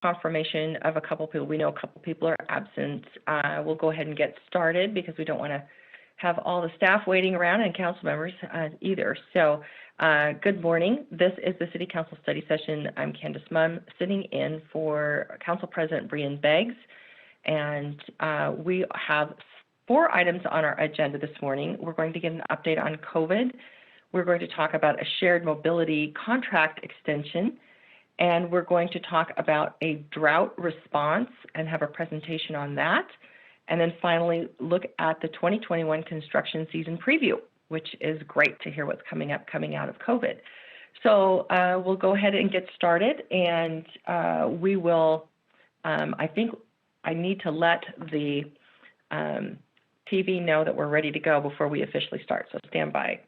confirmation of a couple people. We know a couple people are absent. We'll go ahead and get started because we don't want to have all the staff waiting around and council members either. So good morning. This is the City Council study session. I'm Candace Mumm, sitting in for Council President Breean Beggs. And we have 4 items on our agenda this morning. We're going to get an update on COVID. We're going to talk about a shared mobility contract extension. And we're going to talk about a drought response and have a presentation on that. And then finally, look at the 2021 construction season preview, which is great to hear what's coming up coming out of COVID. So we'll go ahead and get started, and we will, I think I need to let the TV know that we're ready to go before we officially start, so stand by.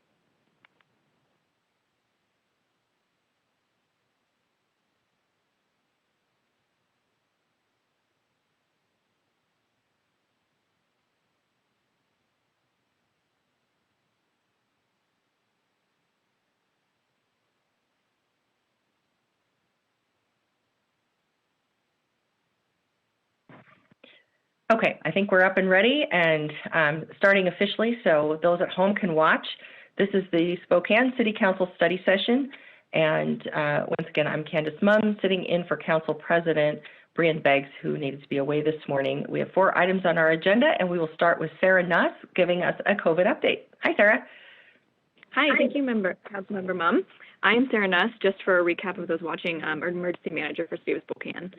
Okay, I think we're up and ready and starting officially, so those at home can watch. This is the Spokane City Council study session, and once again, I'm Candace Mumm, sitting in for Council President Breean Beggs, who needed to be away this morning. We have 4 items on our agenda, and we will start with Sarah Nuss giving us a COVID update. Hi, Sarah. Hi, thank you, Councilmember Mumm. I am Sarah Nuss, just for a recap of those watching, Emergency Manager for City of Spokane.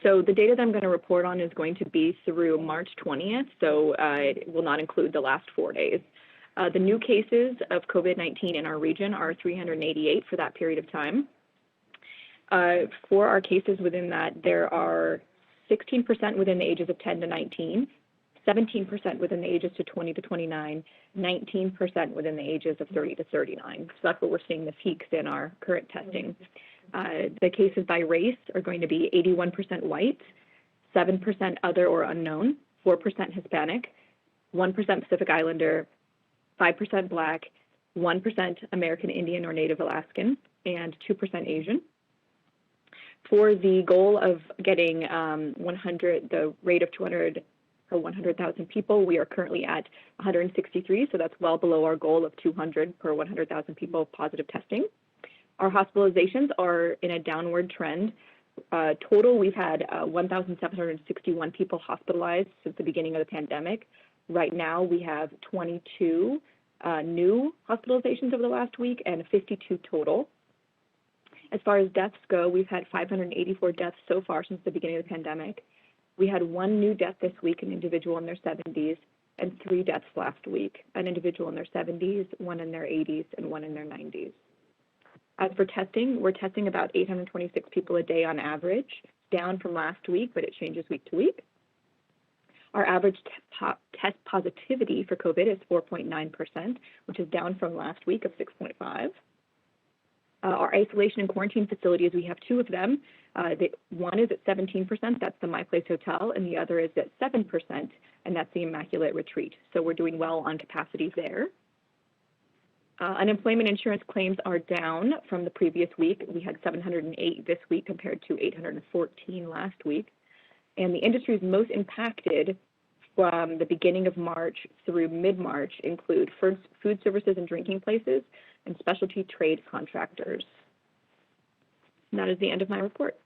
So the data that I'm going to report on is going to be through March 20th, so it will not include the last 4 days. The new cases of COVID-19 in our region are 388 for that period of time. For our cases within that, there are 16% within the ages of 10 to 19, 17% within the ages to 20 to 29, 19% within the ages of 30 to 39. So that's what we're seeing the peaks in our current testing. The cases by race are going to be 81% white, 7% other or unknown, 4% Hispanic, 1% Pacific Islander, 5% Black, 1% American Indian or Native Alaskan, and 2% Asian. For the goal of getting the rate of 200 per 100,000 people, we are currently at 163, so that's well below our goal of 200 per 100,000 people positive testing. Our hospitalizations are in a downward trend. Total, we've had 1,761 people hospitalized since the beginning of the pandemic. Right now, we have 22 new hospitalizations over the last week and 52 total. As far as deaths go, we've had 584 deaths so far since the beginning of the pandemic. We had 1 new death this week, an individual in their 70s, and 3 deaths last week, an individual in their 70s, 1 in their 80s, and 1 in their 90s. As for testing, we're testing about 826 people a day on average, down from last week, but it changes week to week. Our average test positivity for COVID is 4.9%, which is down from last week of 6.5%. Our isolation and quarantine facilities, we have 2 of them. One is at 17%, that's the My Place Hotel, and the other is at 7%, and that's the Immaculate Retreat. So we're doing well on capacity there. Unemployment insurance claims are down from the previous week. We had 708 this week compared to 814 last week. And the industries most impacted from the beginning of March through mid-March include food services and drinking places and specialty trade contractors. And that is the end of my report.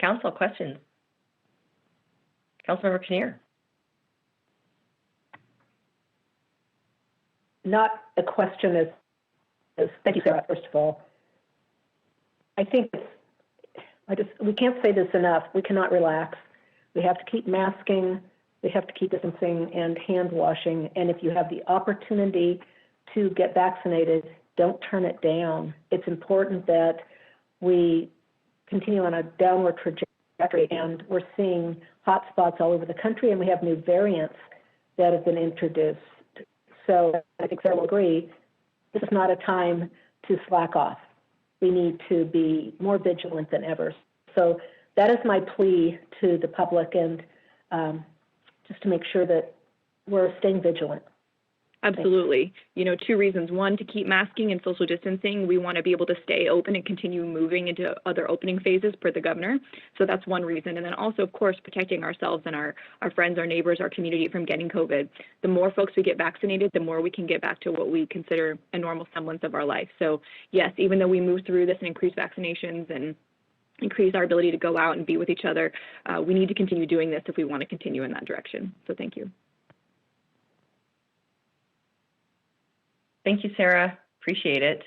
Council, questions? Councilmember Kinnear. Not a question as thank you, Sarah, first of all. I think we can't say this enough. We cannot relax. We have to keep masking. We have to keep distancing and hand washing. And if you have the opportunity to get vaccinated, don't turn it down. It's important that we continue on a downward trajectory, and we're seeing hot spots all over the country, and we have new variants that have been introduced. So I think Sarah will agree, this is not a time to slack off. We need to be more vigilant than ever. So that is my plea to the public, and just to make sure that we're staying vigilant. Absolutely. You know, two reasons. One, to keep masking and social distancing, we want to be able to stay open and continue moving into other opening phases per the governor. So that's one reason. And then also, of course, protecting ourselves and our friends, our neighbors, our community from getting COVID. The more folks we get vaccinated, the more we can get back to what we consider a normal semblance of our life. So yes, even though we move through this and increase vaccinations and increase our ability to go out and be with each other, we need to continue doing this if we want to continue in that direction. So thank you. Thank you, Sarah. Appreciate it.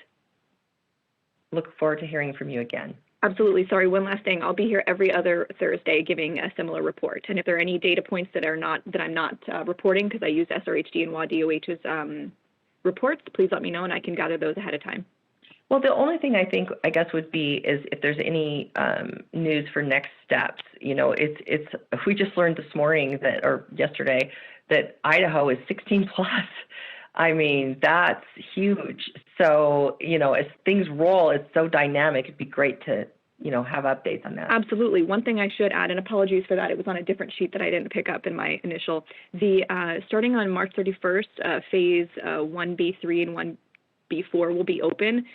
Look forward to hearing from you again. Absolutely. Sorry, one last thing. I'll be here every other Thursday giving a similar report. And if there are any data points that I'm not reporting, because I use SRHD and WADOH's reports, please let me know and I can gather those ahead of time. Well, the only thing I guess would be is if there's any news for next steps. You know, we just learned this morning or yesterday that Idaho is 16 plus. I mean, that's huge. So, you know, as things roll, it's so dynamic. It'd be great to, you know, have updates on that. Absolutely. One thing I should add, and apologies for that, it was on a different sheet that I didn't pick up in my initial. Starting on March 31st, phase 1B3 and 1B4 will be open.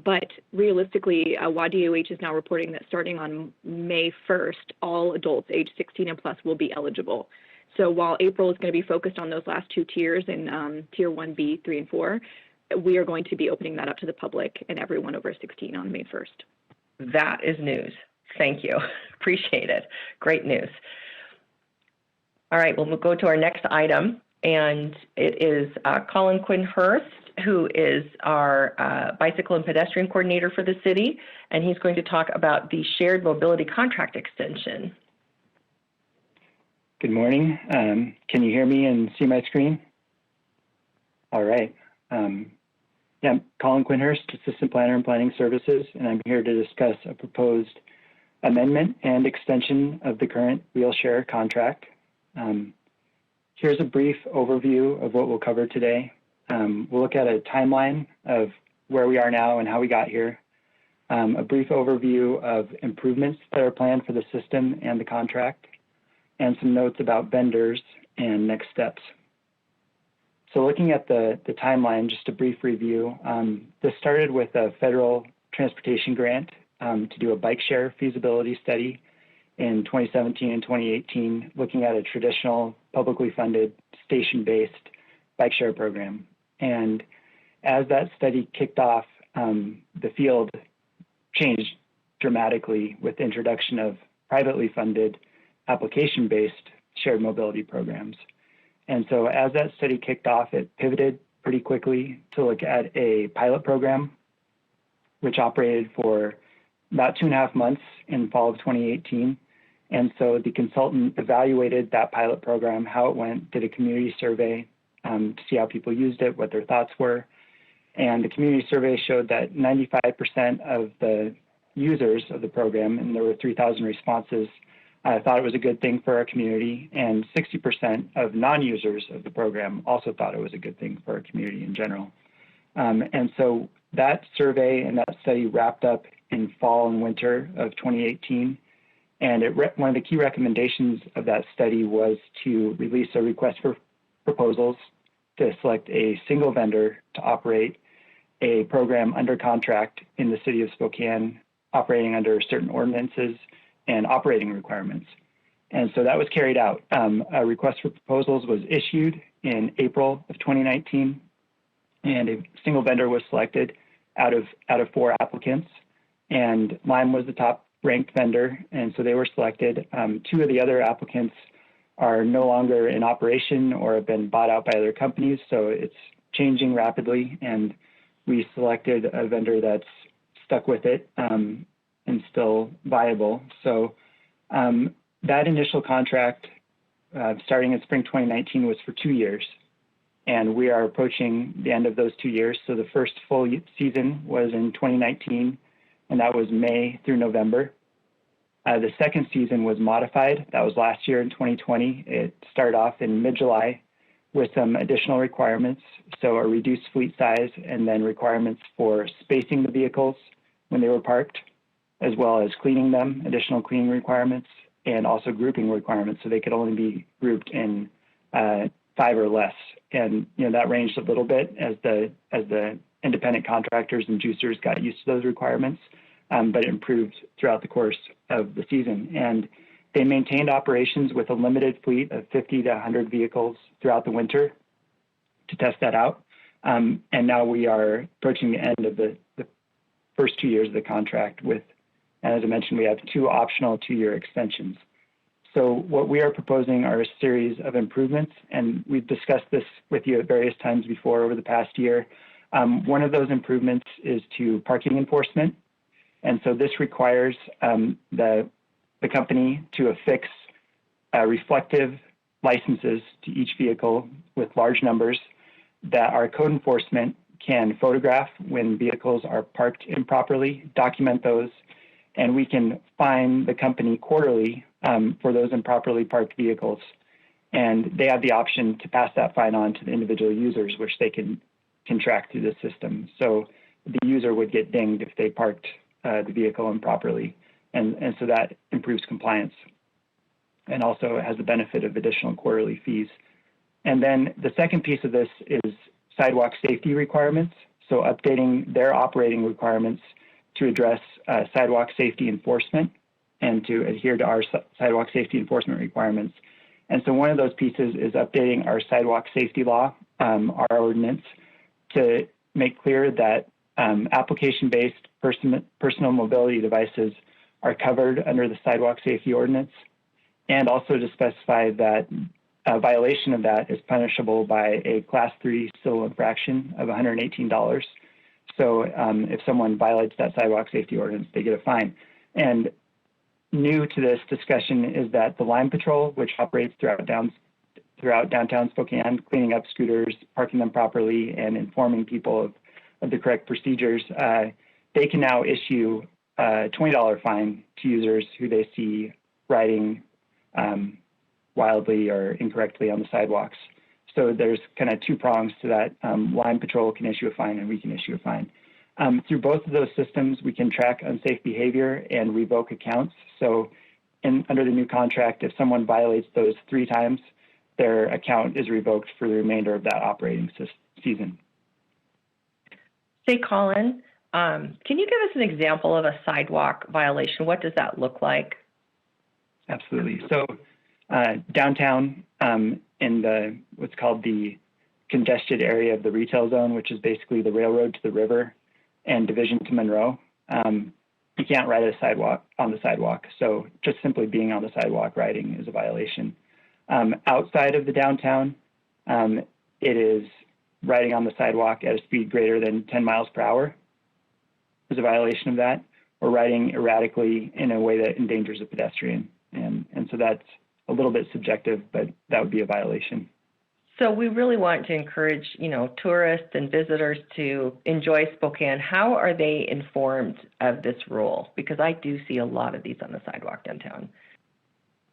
But realistically, WADOH is now reporting that starting on May 1st, all adults age 16 and plus will be eligible. So while April is going to be focused on those last two tiers in tier 1B, 3, and 4, we are going to be opening that up to the public and everyone over 16 on May 1st. That is news. Thank you. Appreciate it. Great news. All right, well, we'll go to our next item, and it is Colin Quinn Hurst, who is our bicycle and pedestrian coordinator for the city, and he's going to talk about the shared mobility contract extension. Good morning. Can you hear me and see my screen? All right. I'm Colin Quinhurst, Assistant Planner in Planning Services, and I'm here to discuss a proposed amendment and extension of the current wheelshare contract. Here's a brief overview of what we'll cover today. We'll look at a timeline of where we are now and how we got here, a brief overview of improvements that are planned for the system and the contract, and some notes about vendors and next steps. So looking at the timeline, just a brief review, this started with a federal transportation grant to do a bike share feasibility study in 2017 and 2018, looking at a traditional publicly funded station-based bike share program. And as that study kicked off, the field changed dramatically with the introduction of privately funded application-based shared mobility programs. And so as that study kicked off, it pivoted pretty quickly to look at a pilot program, which operated for about 2.5 months in fall of 2018. And so the consultant evaluated that pilot program, how it went, did a community survey to see how people used it, what their thoughts were. And the community survey showed that 95% of the users of the program, and there were 3,000 responses, thought it was a good thing for our community, and 60% of non-users of the program also thought it was a good thing for our community in general. And so that survey and that study wrapped up in fall and winter of 2018. And one of the key recommendations of that study was to release a request for proposals to select a single vendor to operate a program under contract in the city of Spokane, operating under certain ordinances and operating requirements. And so that was carried out. A request for proposals was issued in April of 2019, and a single vendor was selected out of 4 applicants. And Lime was the top ranked vendor, and so they were selected. 2 of the other applicants are no longer in operation or have been bought out by other companies, so it's changing rapidly, and we selected a vendor that's stuck with it and still viable. So that initial contract starting in spring 2019 was for 2 years, and we are approaching the end of those 2 years. So the first full season was in 2019, and that was May through November. The second season was modified. That was last year in 2020. It started off in mid-July with some additional requirements, so a reduced fleet size and then requirements for spacing the vehicles when they were parked, as well as cleaning them, additional cleaning requirements, and also grouping requirements, so they could only be grouped in 5 or less. And, that ranged a little bit as the independent contractors and juicers got used to those requirements, but it improved throughout the course of the season. And they maintained operations with a limited fleet of 50 to 100 vehicles throughout the winter to test that out. And now we are approaching the end of the first 2 years of the contract with, and as I mentioned, we have 2 optional 2-year extensions. So what we are proposing are a series of improvements, and we've discussed this with you at various times before over the past year. One of those improvements is to parking enforcement. And so this requires the company to affix reflective licenses to each vehicle with large numbers that our code enforcement can photograph when vehicles are parked improperly, document those, and we can fine the company quarterly for those improperly parked vehicles. And they have the option to pass that fine on to the individual users, which they can track through the system. So the user would get dinged if they parked the vehicle improperly. And so that improves compliance and also has the benefit of additional quarterly fees. And then the second piece of this is sidewalk safety requirements. So updating their operating requirements to address sidewalk safety enforcement and to adhere to our sidewalk safety enforcement requirements. And so one of those pieces is updating our sidewalk safety law, our ordinance, to make clear that application-based personal mobility devices are covered under the sidewalk safety ordinance, and also to specify that a violation of that is punishable by a Class 3 civil infraction of $118. So if someone violates that sidewalk safety ordinance, they get a fine. And new to this discussion is that the Lime Patrol, which operates throughout downtown Spokane, cleaning up scooters, parking them properly, and informing people of the correct procedures, they can now issue a $20 fine to users who they see riding wildly or incorrectly on the sidewalks. So there's kind of 2 prongs to that. Lime Patrol can issue a fine and we can issue a fine. Through both of those systems, we can track unsafe behavior and revoke accounts. So under the new contract, if someone violates those 3 times, their account is revoked for the remainder of that operating season. Say, Colin, can you give us an example of a sidewalk violation? What does that look like? Absolutely. So downtown in what's called the congested area of the retail zone, which is basically the railroad to the river and Division to Monroe, you can't ride on the sidewalk. So just simply being on the sidewalk riding is a violation. Outside of the downtown, it is riding on the sidewalk at a speed greater than 10 miles per hour is a violation of that, or riding erratically in a way that endangers a pedestrian. And so that's a little bit subjective, but that would be a violation. So we really want to encourage, tourists and visitors to enjoy Spokane. How are they informed of this rule? Because I do see a lot of these on the sidewalk downtown.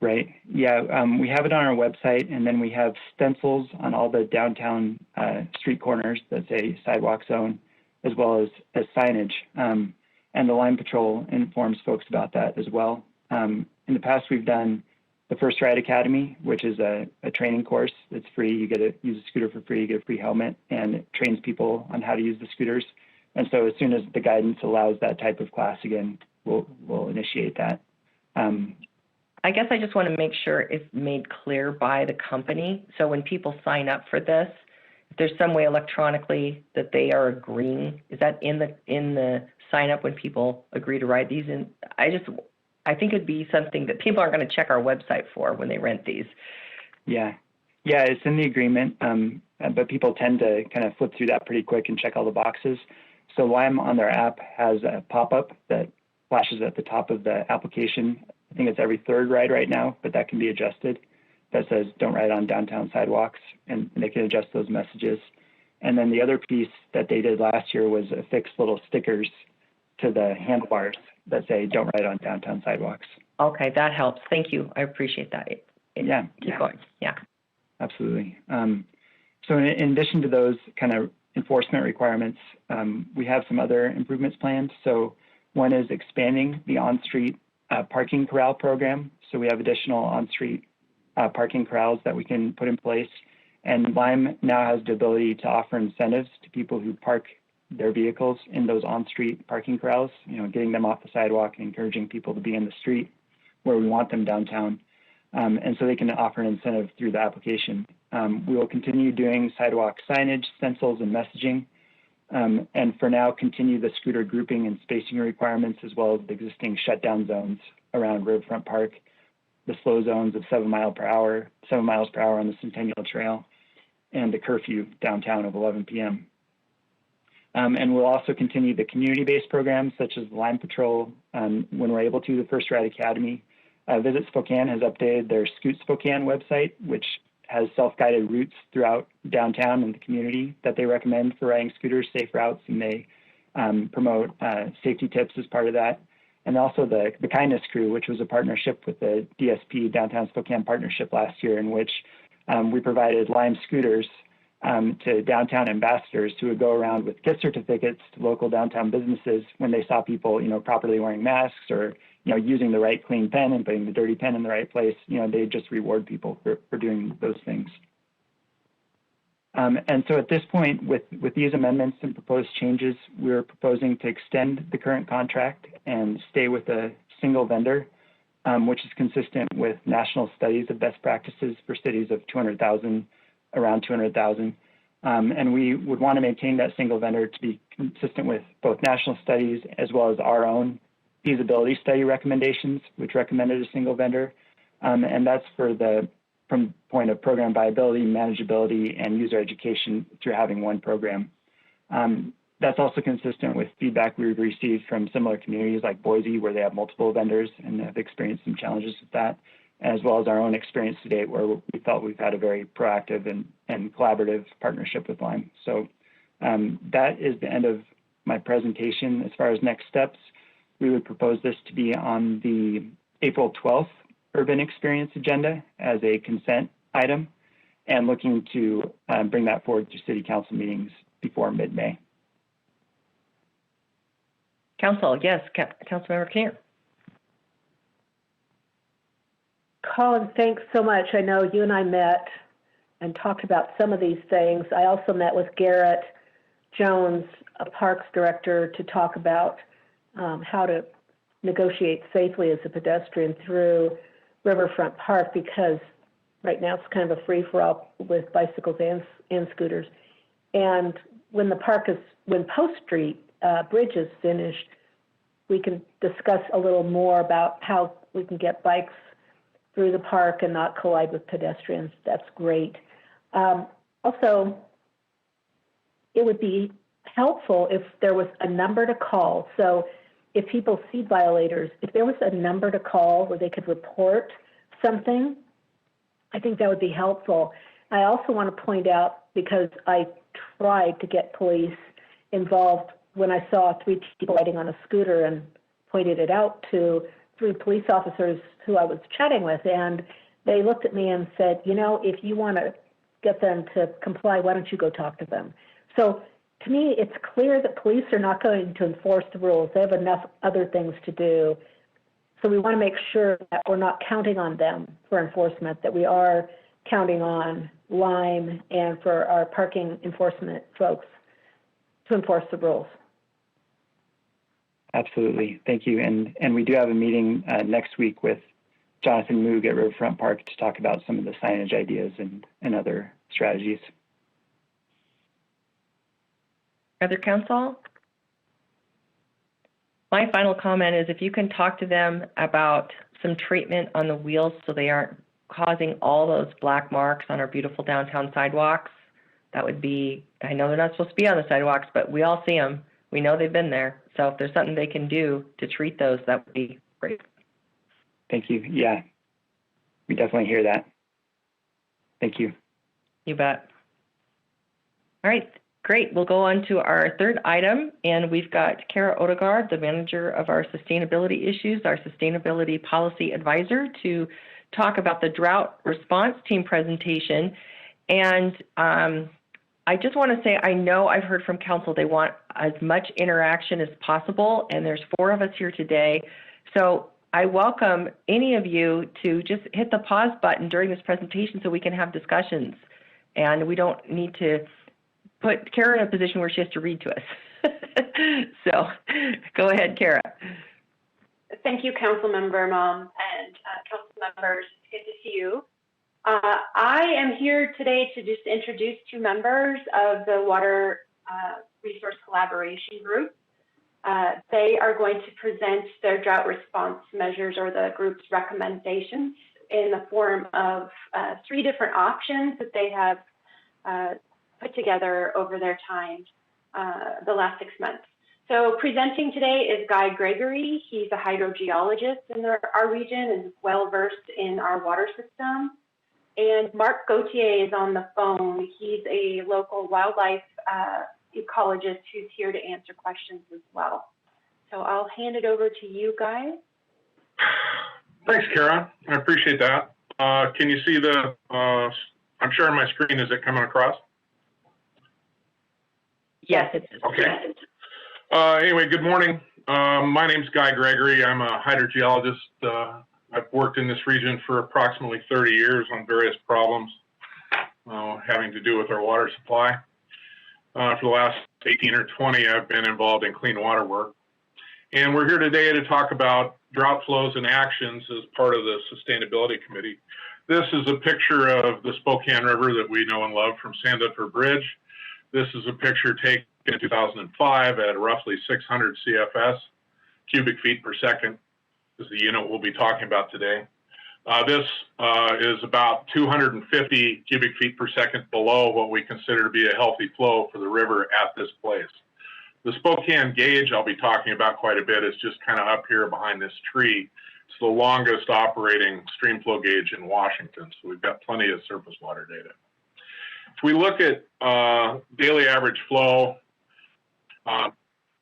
Right. Yeah, we have it on our website, and then we have stencils on all the downtown street corners that say sidewalk zone, as well as signage. And the Lime Patrol informs folks about that as well. In the past, we've done the First Ride Academy, which is a training course that's free. You get to use a scooter for free, you get a free helmet, and it trains people on how to use the scooters. And so as soon as the guidance allows that type of class again, we'll initiate that. I guess I just want to make sure it's made clear by the company. So when people sign up for this, if there's some way electronically that they are agreeing, is that in the sign up when people agree to ride these? And I think it'd be something that people aren't going to check our website for when they rent these. Yeah, it's in the agreement, but people tend to kind of flip through that pretty quick and check all the boxes. So Lime on their app has a pop-up that flashes at the top of the application. I think it's every 3rd ride right now, but that can be adjusted. That says don't ride on downtown sidewalks, and they can adjust those messages. And then the other piece that they did last year was affix little stickers to the handlebars that say don't ride on downtown sidewalks. Okay, that helps. Thank you. I appreciate that. Keep going. Yeah. Absolutely. So in addition to those kind of enforcement requirements, we have some other improvements planned. So one is expanding the on-street parking corral program. So we have additional on-street parking corrals that we can put in place. And Lime now has the ability to offer incentives to people who park their vehicles in those on-street parking corrals, getting them off the sidewalk and encouraging people to be in the street where we want them downtown. And so they can offer an incentive through the application. We will continue doing sidewalk signage, stencils, and messaging. And for now, continue the scooter grouping and spacing requirements, as well as the existing shutdown zones around Riverfront Park, the slow zones of 7 miles per hour on the Centennial Trail, and the curfew downtown of 11 p.m. And we'll also continue the community-based programs such as the Lime Patrol when we're able to, the First Ride Academy. Visit Spokane has updated their Scoot Spokane website, which has self-guided routes throughout downtown and the community that they recommend for riding scooters, safe routes, and they promote safety tips as part of that. And also the Kindness Crew, which was a partnership with the DSP, Downtown Spokane Partnership, last year, in which we provided Lime scooters to downtown ambassadors who would go around with gift certificates to local downtown businesses when they saw people, properly wearing masks or, using the right clean pen and putting the dirty pen in the right place. They just reward people for doing those things. And so at this point, with these amendments and proposed changes, we're proposing to extend the current contract and stay with a single vendor, which is consistent with national studies of best practices for cities of 200,000, around 200,000. And we would want to maintain that single vendor to be consistent with both national studies as well as our own feasibility study recommendations, which recommended a single vendor. And that's from point of program viability, manageability, and user education through having one program. That's also consistent with feedback we've received from similar communities like Boise, where they have multiple vendors and have experienced some challenges with that, as well as our own experience to date, where we felt we've had a very proactive and collaborative partnership with Lime. So that is the end of my presentation. As far as next steps, we would propose this to be on the April 12th Urban Experience agenda as a consent item, and looking to bring that forward to City Council meetings before mid-May. Council, yes, Councilmember Kinnear. Colin, thanks so much. I know you and I met and talked about some of these things. I also met with Garrett Jones, a Parks Director, to talk about how to negotiate safely as a pedestrian through Riverfront Park, because right now it's kind of a free-for-all with bicycles and scooters. And when Post Street Bridge is finished, we can discuss a little more about how we can get bikes through the park and not collide with pedestrians. That's great. Also, it would be helpful if there was a number to call. So if people see violators, if there was a number to call where they could report something, I think that would be helpful. I also want to point out, because I tried to get police involved when I saw 3 people riding on a scooter and pointed it out to 3 police officers who I was chatting with, and they looked at me and said, if you want to get them to comply, why don't you go talk to them? So to me, it's clear that police are not going to enforce the rules. They have enough other things to do. So we want to make sure that we're not counting on them for enforcement, that we are counting on Lime and for our parking enforcement folks to enforce the rules. Absolutely. Thank you. And we do have a meeting next week with Jonathan Moog at Riverfront Park to talk about some of the signage ideas and other strategies. Other council? My final comment is if you can talk to them about some treatment on the wheels so they aren't causing all those black marks on our beautiful downtown sidewalks, that would be, I know they're not supposed to be on the sidewalks, but we all see them. We know they've been there. So if there's something they can do to treat those, that would be great. Thank you. Yeah, we definitely hear that. Thank you. You bet. All right, great. We'll go on to our third item, and we've got Kara Odegaard, the manager of our sustainability issues, our sustainability policy advisor, to talk about the drought response team presentation. And I just want to say, I know I've heard from council, they want as much interaction as possible, and there's 4 of us here today. So I welcome any of you to just hit the pause button during this presentation so we can have discussions. and we don't need to put Kara in a position where she has to read to us. So go ahead, Kara. Thank you, Councilmember Mom and council members. It's good to see you. I am here today to just introduce two members of the Water Resource Collaboration Group. They are going to present their drought response measures, or the group's recommendations, in the form of 3 different options that they have put together over their time, the last 6 months. So presenting today is Guy Gregory. He's a hydrogeologist in our region and well-versed in our water system. And Mark Gauthier is on the phone. He's a local wildlife ecologist who's here to answer questions as well. So I'll hand it over to you, Guy. Thanks, Kara. I appreciate that. Can you see I'm sharing my screen. Is it coming across? Yes, it is. Okay. Anyway, good morning. My name's Guy Gregory. I'm a hydrogeologist. I've worked in this region for approximately 30 years on various problems having to do with our water supply. For the last 18 or 20, I've been involved in clean water work. And we're here today to talk about drought flows and actions as part of the Sustainability Committee. This is a picture of the Spokane River that we know and love from Sandifer Bridge. This is a picture taken in 2005 at roughly 600 CFS, cubic feet per second, is the unit we'll be talking about today. This is about 250 cubic feet per second below what we consider to be a healthy flow for the river at this place. The Spokane gauge I'll be talking about quite a bit is just kind of up here behind this tree. It's the longest operating stream flow gauge in Washington, so we've got plenty of surface water data. If we look at daily average flow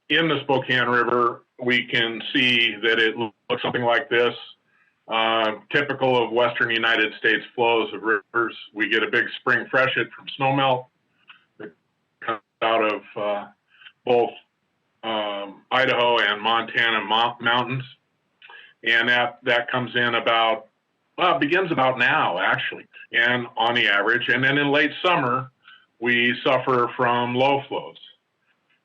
in the Spokane River, we can see that it looks something like this. Typical of Western United States flows of rivers. We get a big spring freshet from snowmelt that comes out of both Idaho and Montana mountains. And that comes in about, well, it begins about now, actually, and on the average. And then in late summer, we suffer from low flows.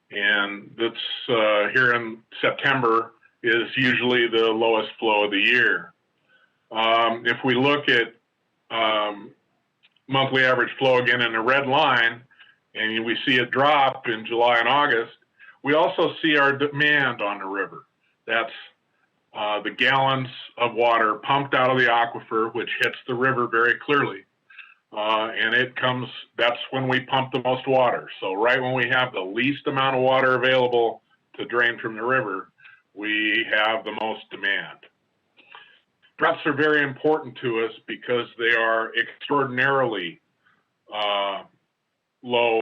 And that's here in September is usually the lowest flow of the year. If we look at monthly average flow again in the red line, and we see it drop in July and August, we also see our demand on the river. That's the gallons of water pumped out of the aquifer, which hits the river very clearly. And that's when we pump the most water. So right when we have the least amount of water available to drain from the river, we have the most demand. Droughts are very important to us because they are extraordinarily low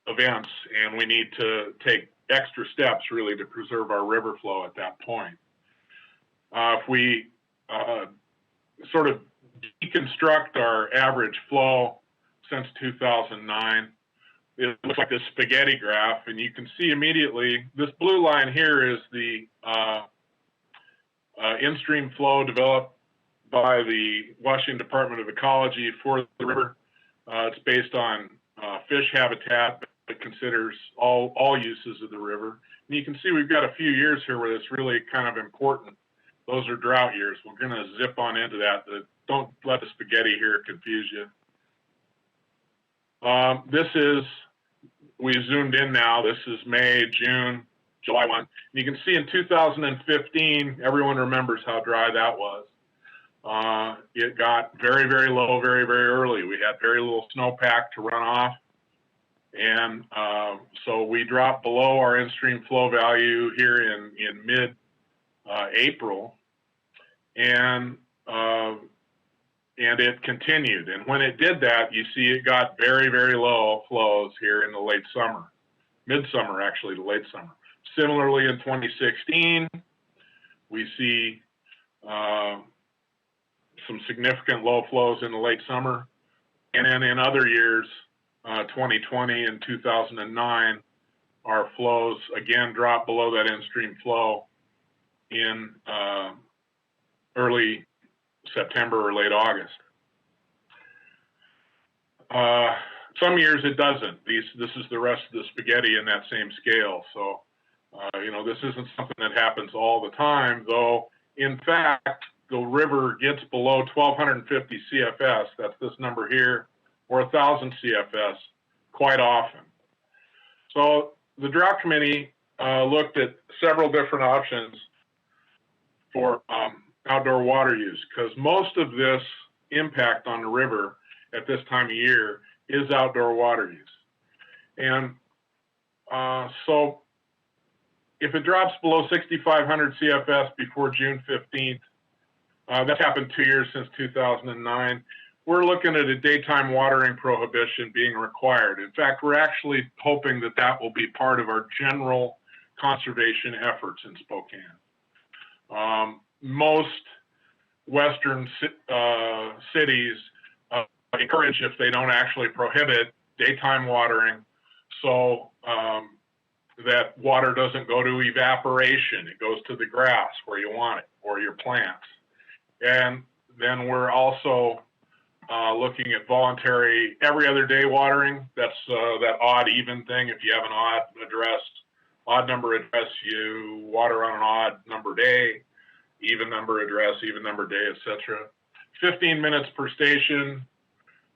events, and we need to take extra steps really to preserve our river flow at that point. If we sort of deconstruct our average flow since 2009, it looks like this spaghetti graph, and you can see immediately this blue line here is the in-stream flow developed by the Washington Department of Ecology for the river. It's based on fish habitat, but considers all uses of the river. And you can see we've got a few years here where it's really kind of important. Those are drought years. We're going to zip on into that. Don't let the spaghetti here confuse you. We zoomed in now. This is May, June, July 1. And you can see in 2015, everyone remembers how dry that was. It got very, very low, very, very early. We had very little snowpack to run off. And so we dropped below our in-stream flow value here in mid-April. And it continued. And when it did that, you see it got very, very low flows here in the late summer, midsummer actually to late summer. Similarly, in 2016, we see some significant low flows in the late summer. And then in other years, 2020 and 2009, our flows again dropped below that in-stream flow in early September or late August. Some years it doesn't. This is the rest of the spaghetti in that same scale. So, this isn't something that happens all the time, though. In fact, the river gets below 1,250 CFS, that's this number here, or 1,000 CFS quite often. So the drought committee looked at several different options for outdoor water use, because most of this impact on the river at this time of year is outdoor water use. And so if it drops below 6,500 CFS before June 15th, that's happened 2 years since 2009, we're looking at a daytime watering prohibition being required. In fact, we're actually hoping that that will be part of our general conservation efforts in Spokane. Most Western cities encourage, if they don't actually prohibit, daytime watering, so that water doesn't go to evaporation. It goes to the grass where you want it, or your plants. And then we're also looking at voluntary every other day watering. That's that odd even thing. If you have an odd number address, you water on an odd number day, even number address, even number day, etc. 15 minutes per station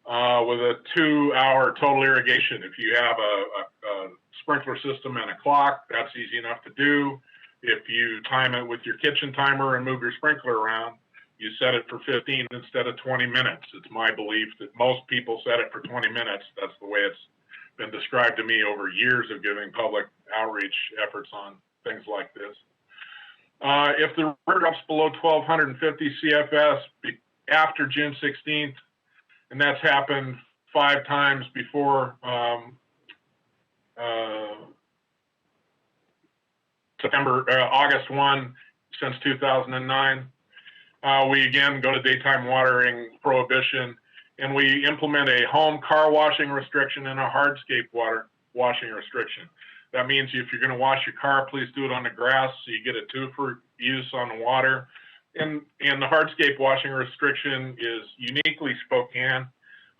with a 2-hour total irrigation. If you have a sprinkler system and a clock, that's easy enough to do. If you time it with your kitchen timer and move your sprinkler around, you set it for 15 instead of 20 minutes. It's my belief that most people set it for 20 minutes. That's the way it's been described to me over years of giving public outreach efforts on things like this. If the river drops below 1,250 CFS after June 16th, and that's happened 5 times before August 1 since 2009, we again go to daytime watering prohibition, and we implement a home car washing restriction and a hardscape water washing restriction. That means if you're going to wash your car, please do it on the grass so you get a 2 for use on the water. And the hardscape washing restriction is uniquely Spokane.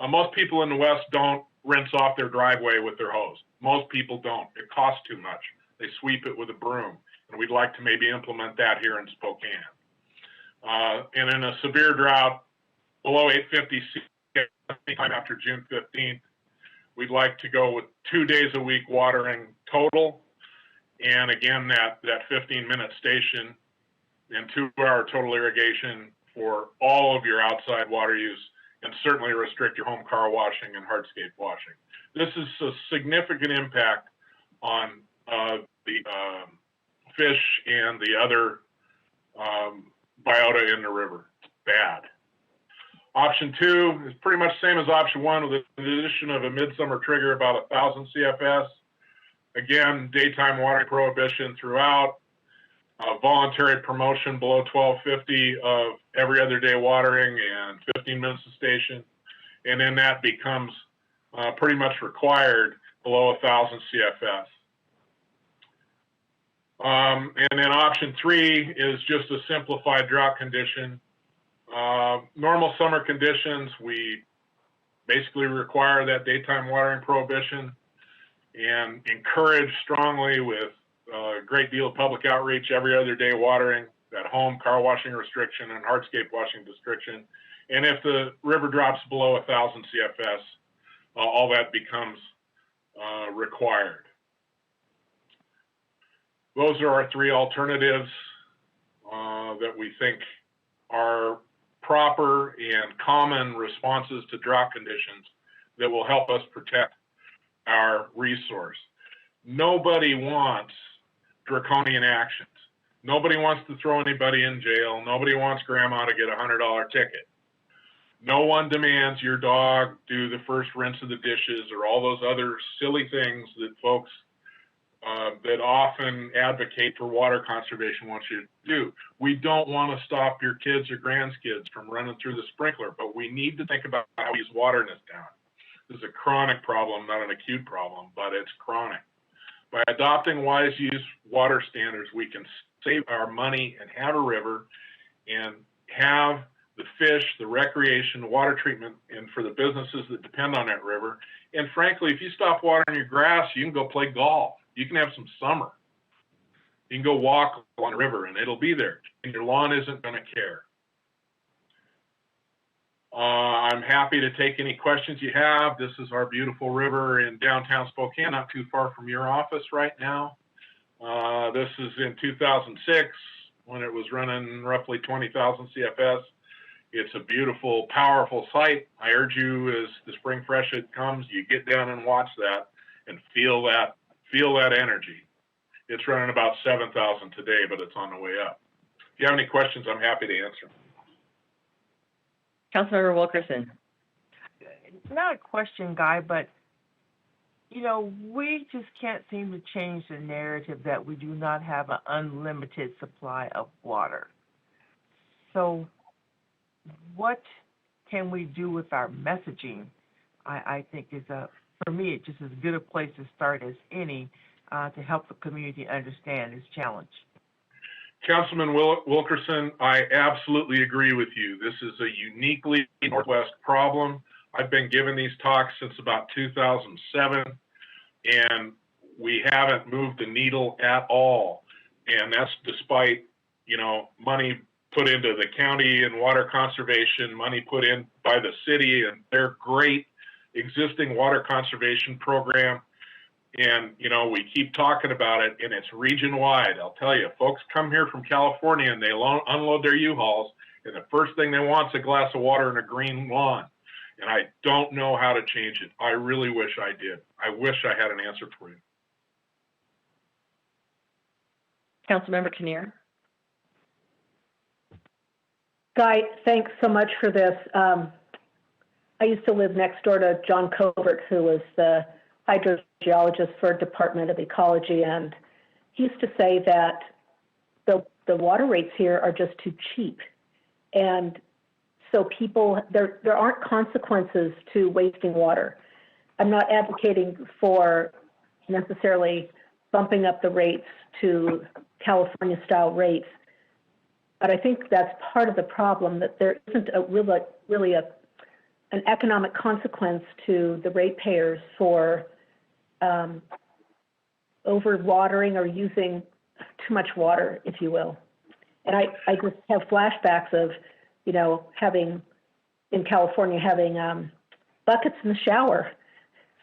Most people in the West don't rinse off their driveway with their hose. Most people don't. It costs too much. They sweep it with a broom, and we'd like to maybe implement that here in Spokane. And in a severe drought below 850 anytime after June 15th, we'd like to go with 2 days a week watering total, and again that 15-minute station and 2-hour total irrigation for all of your outside water use, and certainly restrict your home car washing and hardscape washing. This is a significant impact on the fish and the other biota in the river. It's bad. Option 2 is pretty much the same as option 1 with the addition of a midsummer trigger about 1,000 CFS. Again, daytime watering prohibition throughout. Voluntary promotion below 1,250 of every other day watering and 15 minutes a station. And then that becomes pretty much required below 1,000 CFS. And then option 3 is just a simplified drought condition. Normal summer conditions, we basically require that daytime watering prohibition and encourage strongly with a great deal of public outreach, every other day watering, that home car washing restriction and hardscape washing restriction. And if the river drops below 1,000 CFS, all that becomes required. Those are our 3 alternatives that we think are proper and common responses to drought conditions that will help us protect our resource. Nobody wants draconian actions. Nobody wants to throw anybody in jail. Nobody wants grandma to get a $100 ticket. No one demands your dog do the first rinse of the dishes or all those other silly things that folks that often advocate for water conservation want you to do. We don't want to stop your kids or grandkids from running through the sprinkler, but we need to think about how we use water in this town. This is a chronic problem, not an acute problem, but it's chronic. By adopting wise use water standards, we can save our money and have a river and have the the fish, the recreation, the water treatment, and for the businesses that depend on that river. And frankly, if you stop watering your grass, you can go play golf. You can have some summer. You can go walk along the river and it'll be there, and your lawn isn't going to care. I'm happy to take any questions you have. This is our beautiful river in downtown Spokane, not too far from your office right now. This is in 2006 when it was running roughly 20,000 CFS. It's a beautiful, powerful sight. I urge you, as the spring freshet comes, you get down and watch that and feel that energy. It's running about 7,000 today, but it's on the way up. If you have any questions, I'm happy to answer. Councilmember Wilkerson. Not a question, Guy, but, you know, we just can't seem to change the narrative that we do not have an unlimited supply of water. So what can we do with our messaging? I think is for me, it just as good a place to start as any to help the community understand this challenge. Councilman Wilkerson, I absolutely agree with you. This is a uniquely Northwest problem. I've been giving these talks since about 2007, and we haven't moved the needle at all. And that's despite, you know, money put into the county and water conservation, money put in by the city and their great existing water conservation program. And, you know, we keep talking about it, and it's region-wide. I'll tell you, folks come here from California, and they unload their U-Hauls, and the first thing they want is a glass of water and a green lawn. And I don't know how to change it. I really wish I did. I wish I had an answer for you. Councilmember Kinnear. Guy, thanks so much for this. I used to live next door to John Covert, who was the hydrogeologist for Department of Ecology, and he used to say that the water rates here are just too cheap. And so people, there aren't consequences to wasting water. I'm not advocating for necessarily bumping up the rates to California-style rates, but I think that's part of the problem, that there isn't really an economic consequence to the ratepayers for overwatering or using too much water, if you will. And I just have flashbacks of, you know, in California having buckets in the shower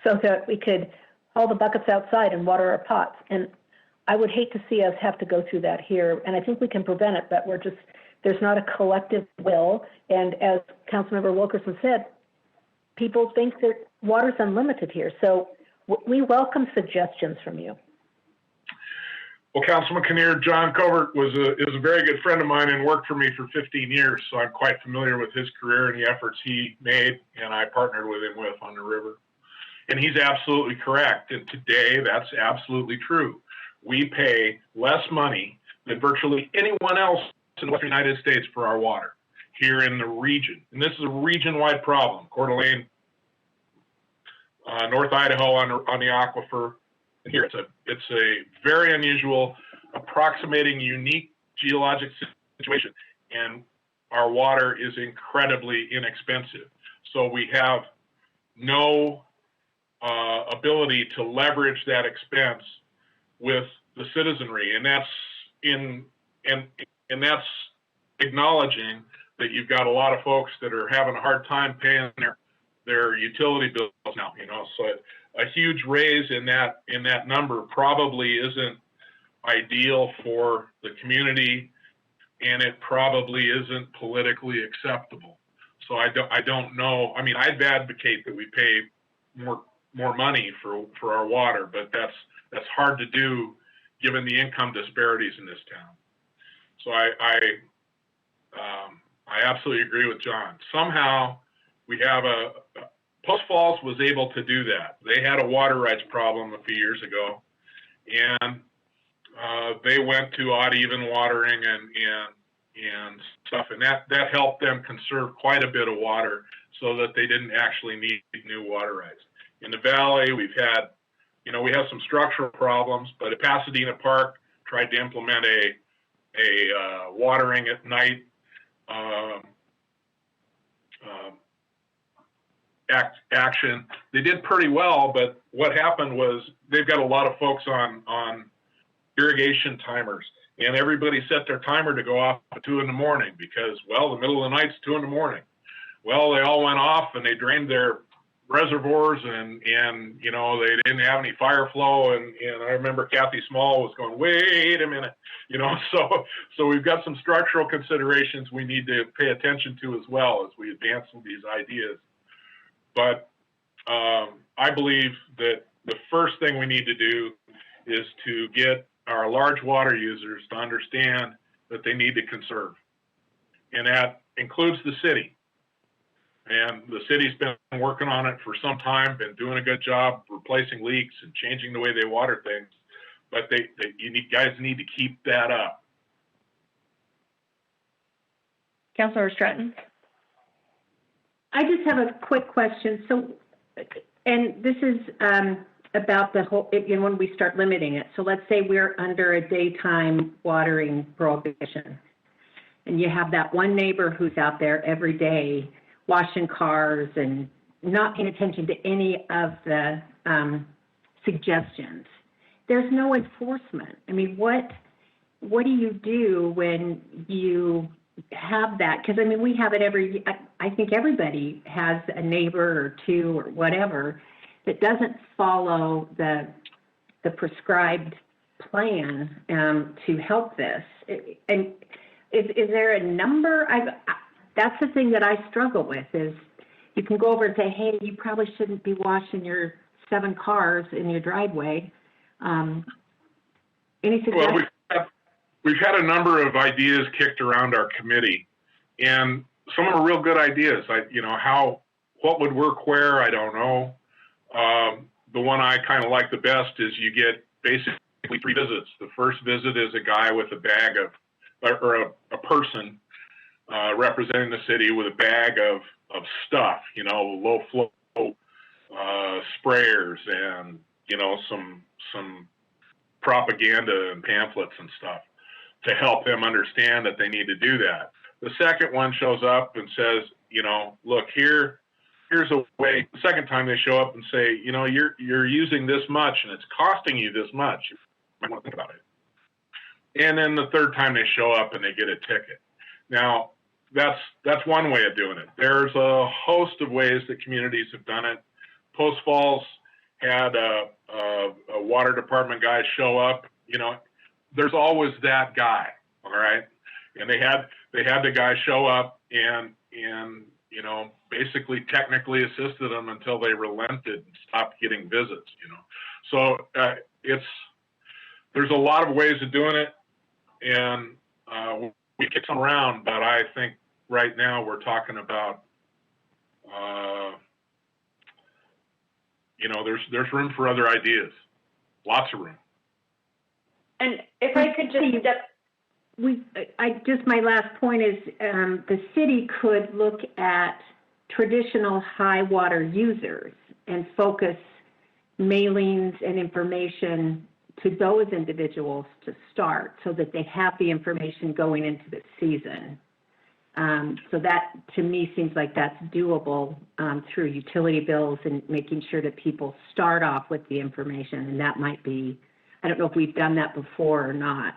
so that we could haul the buckets outside and water our pots. And I would hate to see us have to go through that here. And I think we can prevent it, but there's not a collective will. And as Councilmember Wilkerson said, people think that water's unlimited here. So we welcome suggestions from you. Well, Councilman Kinnear, John Covert is a very good friend of mine and worked for me for 15 years, so I'm quite familiar with his career and the efforts he made, and I partnered with him on the river. And he's absolutely correct, and today that's absolutely true. We pay less money than virtually anyone else in the Western United States for our water here in the region. And this is a region-wide problem. Coeur d'Alene, North Idaho on the aquifer. And here it's a very unusual, approximating unique geologic situation, and our water is incredibly inexpensive. So we have no ability to leverage that expense with the citizenry, and that's acknowledging that you've got a lot of folks that are having a hard time paying their utility bills now. You know, so a huge raise in that number probably isn't ideal for the community, and it probably isn't politically acceptable. So I don't know. I mean, I'd advocate that we pay more money for our water, but that's hard to do given the income disparities in this town. So I absolutely agree with John. Somehow we have Post Falls was able to do that. They had a water rights problem a few years ago, and they went to odd even watering and stuff, and that helped them conserve quite a bit of water so that they didn't actually need new water rights. In the valley, we have some structural problems, but at Pasadena Park tried to implement a watering at night action. They did pretty well, but what happened was they've got a lot of folks on irrigation timers, and everybody set their timer to go off at 2 in the morning because, well, the middle of the night's 2 in the morning. Well, they all went off and they drained their reservoirs, and you know, they didn't have any fire flow, and I remember Kathy Small was going, wait a minute, you know, so we've got some structural considerations we need to pay attention to as well as we advance some of these ideas. But I believe that the first thing we need to do is to get our large water users to understand that they need to conserve, and that includes the city. And the city's been working on it for some time, been doing a good job replacing leaks and changing the way they water things. But guys need to keep that up. Councilor Stratton? I just have a quick question. So, and this is about the whole, when we start limiting it. So let's say we're under a daytime watering prohibition, and you have that one neighbor who's out there every day washing cars and not paying attention to any of the suggestions. There's no enforcement. I mean, what do you do when you have that? Because I mean, we have it I think everybody has a neighbor or two or whatever that doesn't follow the prescribed plan to help this. And is there a number? That's the thing that I struggle with is you can go over and say, hey, you probably shouldn't be washing your 7 cars in your driveway. Any suggestions? Well, we've had a number of ideas kicked around our committee, and some of them are real good ideas. What would work where, I don't know. The one I kind of like the best is you get basically 3 visits. The first visit is a guy with a bag of, or a person representing the city with a bag of stuff, you know, low flow sprayers and, you know, some propaganda and pamphlets and stuff to help them understand that they need to do that. The second one shows up and says, you know, look, here's a way. The second time they show up and say, you know, you're using this much and it's costing you this much. You might want to think about it. And then the third time they show up and they get a ticket. Now, that's one way of doing it. There's a host of ways that communities have done it. Post Falls had a water department guy show up. You know, there's always that guy, all right? And they had the guy show up and you know, basically technically assisted them until they relented and stopped getting visits, you know. So there's a lot of ways of doing it, and we kick some around, but I think right now we're talking about, you know, there's room for other ideas, lots of room. And if I could just step. My last point is the city could look at traditional high water users and focus mailings and information to those individuals to start so that they have the information going into the season. So that, to me, seems like that's doable through utility bills and making sure that people start off with the information. And that might be, I don't know if we've done that before or not.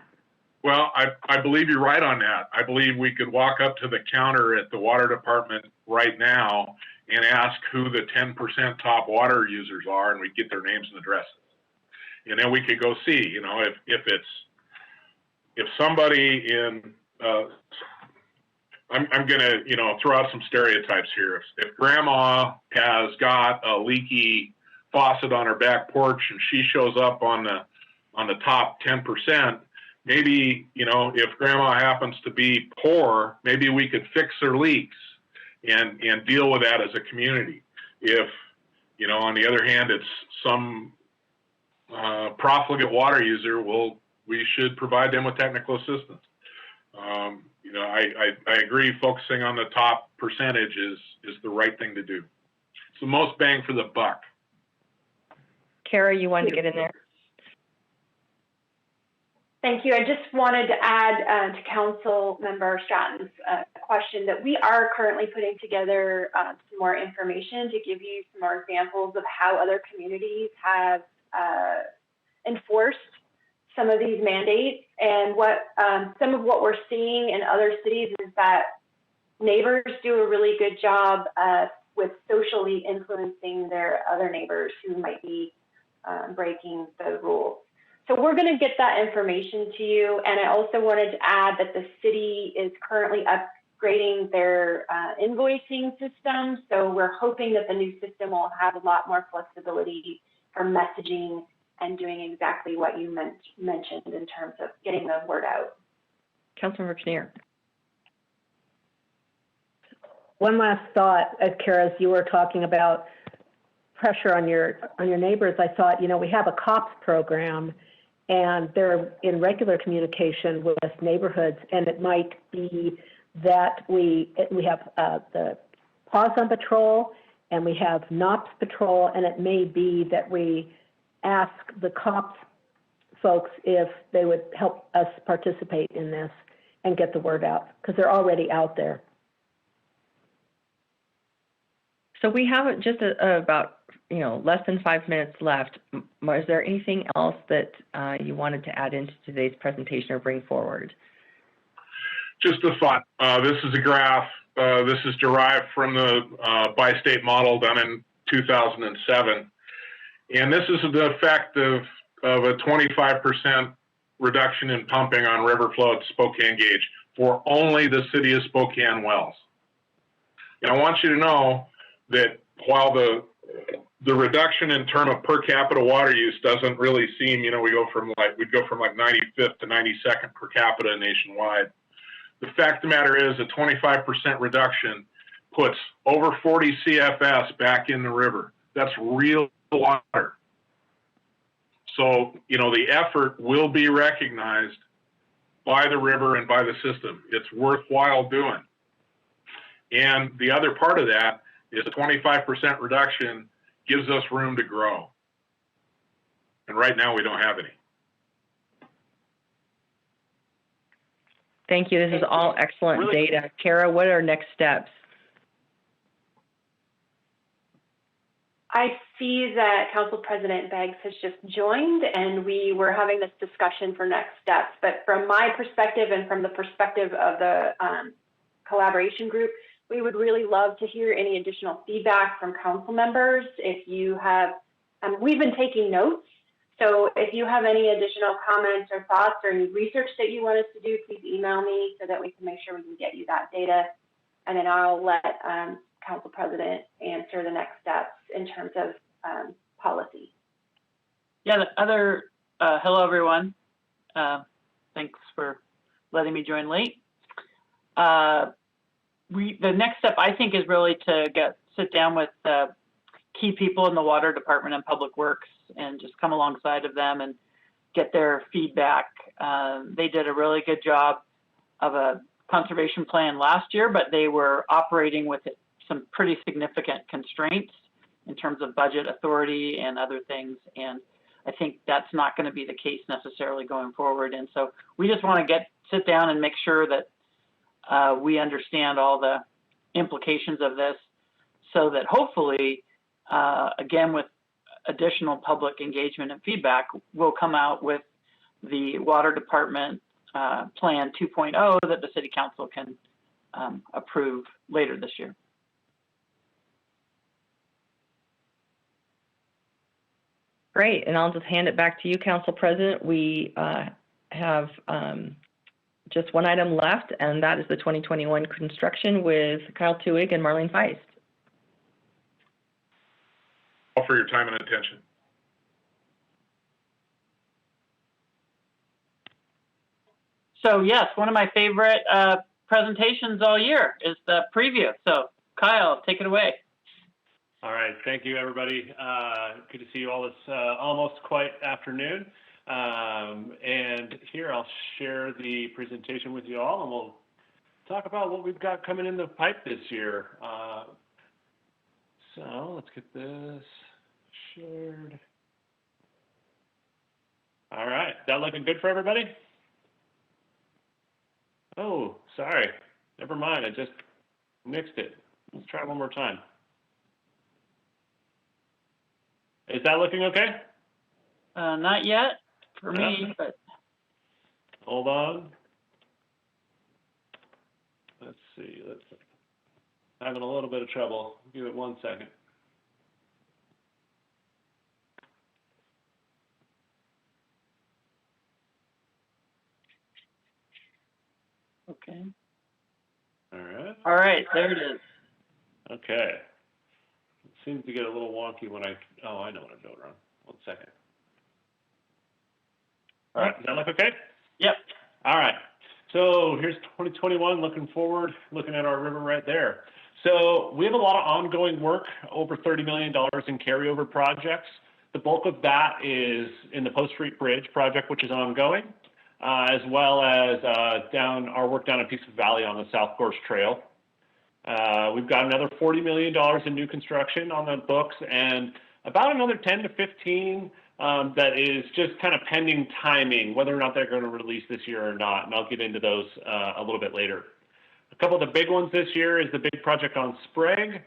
Well, I believe you're right on that. I believe we could walk up to the counter at the water department right now and ask who the 10% top water users are, and we'd get their names and addresses. And then we could go see, you know, if somebody in, I'm going to, you know, throw out some stereotypes here. If grandma has got a leaky faucet on her back porch and she shows up on the top 10%, maybe, you know, if grandma happens to be poor, maybe we could fix her leaks and deal with that as a community. If, you know, on the other hand, it's some profligate water user, we should provide them with technical assistance. You know, I agree focusing on the top percentage is the right thing to do. It's the most bang for the buck. Kara, you wanted to get in there? Thank you. I just wanted to add to Council Member Stratton's question that we are currently putting together some more information to give you some more examples of how other communities have enforced some of these mandates. And what some of what we're seeing in other cities is that neighbors do a really good job with socially influencing their other neighbors who might be breaking the rules. So we're going to get that information to you. And I also wanted to add that the city is currently upgrading their invoicing system. So we're hoping that the new system will have a lot more flexibility for messaging and doing exactly what you mentioned in terms of getting the word out. Councilmember Kinnear. One last thought, Kara, as you were talking about pressure on your neighbors, I thought, you know, we have a COPS program, and they're in regular communication with neighborhoods, and it might be that we have the Pause on Patrol, and we have NOPS Patrol, and it may be that we ask the COPS folks if they would help us participate in this and get the word out, because they're already out there. So we have just about, less than 5 minutes left. Is there anything else that you wanted to add into today's presentation or bring forward? Just a thought. This is a graph. This is derived from the bi-state model done in 2007. And this is the effect of a 25% reduction in pumping on river flow at Spokane Gauge for only the city of Spokane wells. And I want you to know that while the reduction in terms of per capita water use doesn't really seem, we'd go from like 95th to 92nd per capita nationwide. The fact of the matter is a 25% reduction puts over 40 CFS back in the river. That's real water. So, the effort will be recognized by the river and by the system. It's worthwhile doing. And the other part of that is a 25% reduction gives us room to grow. And right now we don't have any. Thank you. This is all excellent data. Kara, what are next steps? I see that Council President Beggs has just joined, and we were having this discussion for next steps. But from my perspective and from the perspective of the collaboration group, we would really love to hear any additional feedback from council members. If you have, we've been taking notes. So if you have any additional comments or thoughts or any research that you want us to do, please email me so that we can make sure we can get you that data. And then I'll let Council President answer the next steps in terms of policy. Yeah, hello everyone. Thanks for letting me join late. The next step, I think, is really to sit down with key people in the Water Department and Public Works and just come alongside of them and get their feedback. They did a really good job of a conservation plan last year, but they were operating with some pretty significant constraints in terms of budget authority and other things. And I think that's not going to be the case necessarily going forward. And so we just want to sit down and make sure that we understand all the implications of this so that hopefully, again, with additional public engagement and feedback, we'll come out with the Water Department Plan 2.0 that the City Council can approve later this year. Great, and I'll just hand it back to you, Council President. We have just one item left, and that is the 2021 construction with Kyle Tuig and Marlene Feist. All for your time and attention. So yes, one of my favorite presentations all year is the preview. So Kyle, take it away. All right, thank you everybody. Good to see you all this almost quite afternoon. And here I'll share the presentation with you all, and we'll talk about what we've got coming in the pipe this year. So let's get this shared. All right, that looking good for everybody? Oh, sorry. Never mind. I just nixed it. Let's try one more time. Is that looking okay? Not yet for me, but Hold on. Let's see. Having a little bit of trouble. Give it 1 second. okay. All right. All right, there it is. Okay. It seems to get a little wonky when oh, I know what I'm doing wrong. 1 second. All right. Does that look okay? Yep. All right. So here's 2021, looking forward, looking at our river right there. So we have a lot of ongoing work, over $30 million in carryover projects. The bulk of that is in the Post Street Bridge project, which is ongoing, as well as our work down at Peace Valley on the South Gorge Trail. We've got another $40 million in new construction on the books, and about another 10 to 15 that is just kind of pending timing, whether or not they're going to release this year or not, and I'll get into those a little bit later. A couple of the big ones this year is the big project on Sprague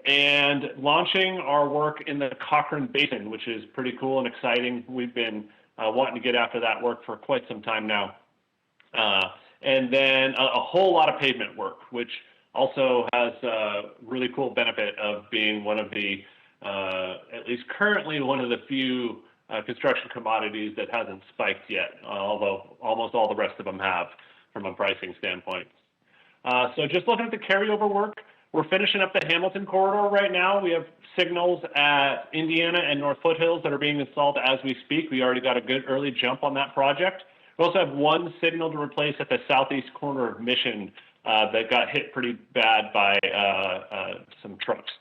and launching our work in the Cochrane Basin, which is pretty cool and exciting. We've been wanting to get after that work for quite some time now. And then a whole lot of pavement work, which also has a really cool benefit of being one of the, at least currently, one of the few construction commodities that hasn't spiked yet, although almost all the rest of them have from a pricing standpoint. So just looking at the carryover work, we're finishing up the Hamilton corridor right now. We have signals at Indiana and North Foothills that are being installed as we speak. We already got a good early jump on that project. We also have one signal to replace at the southeast corner of Mission that got hit pretty bad by some trucks.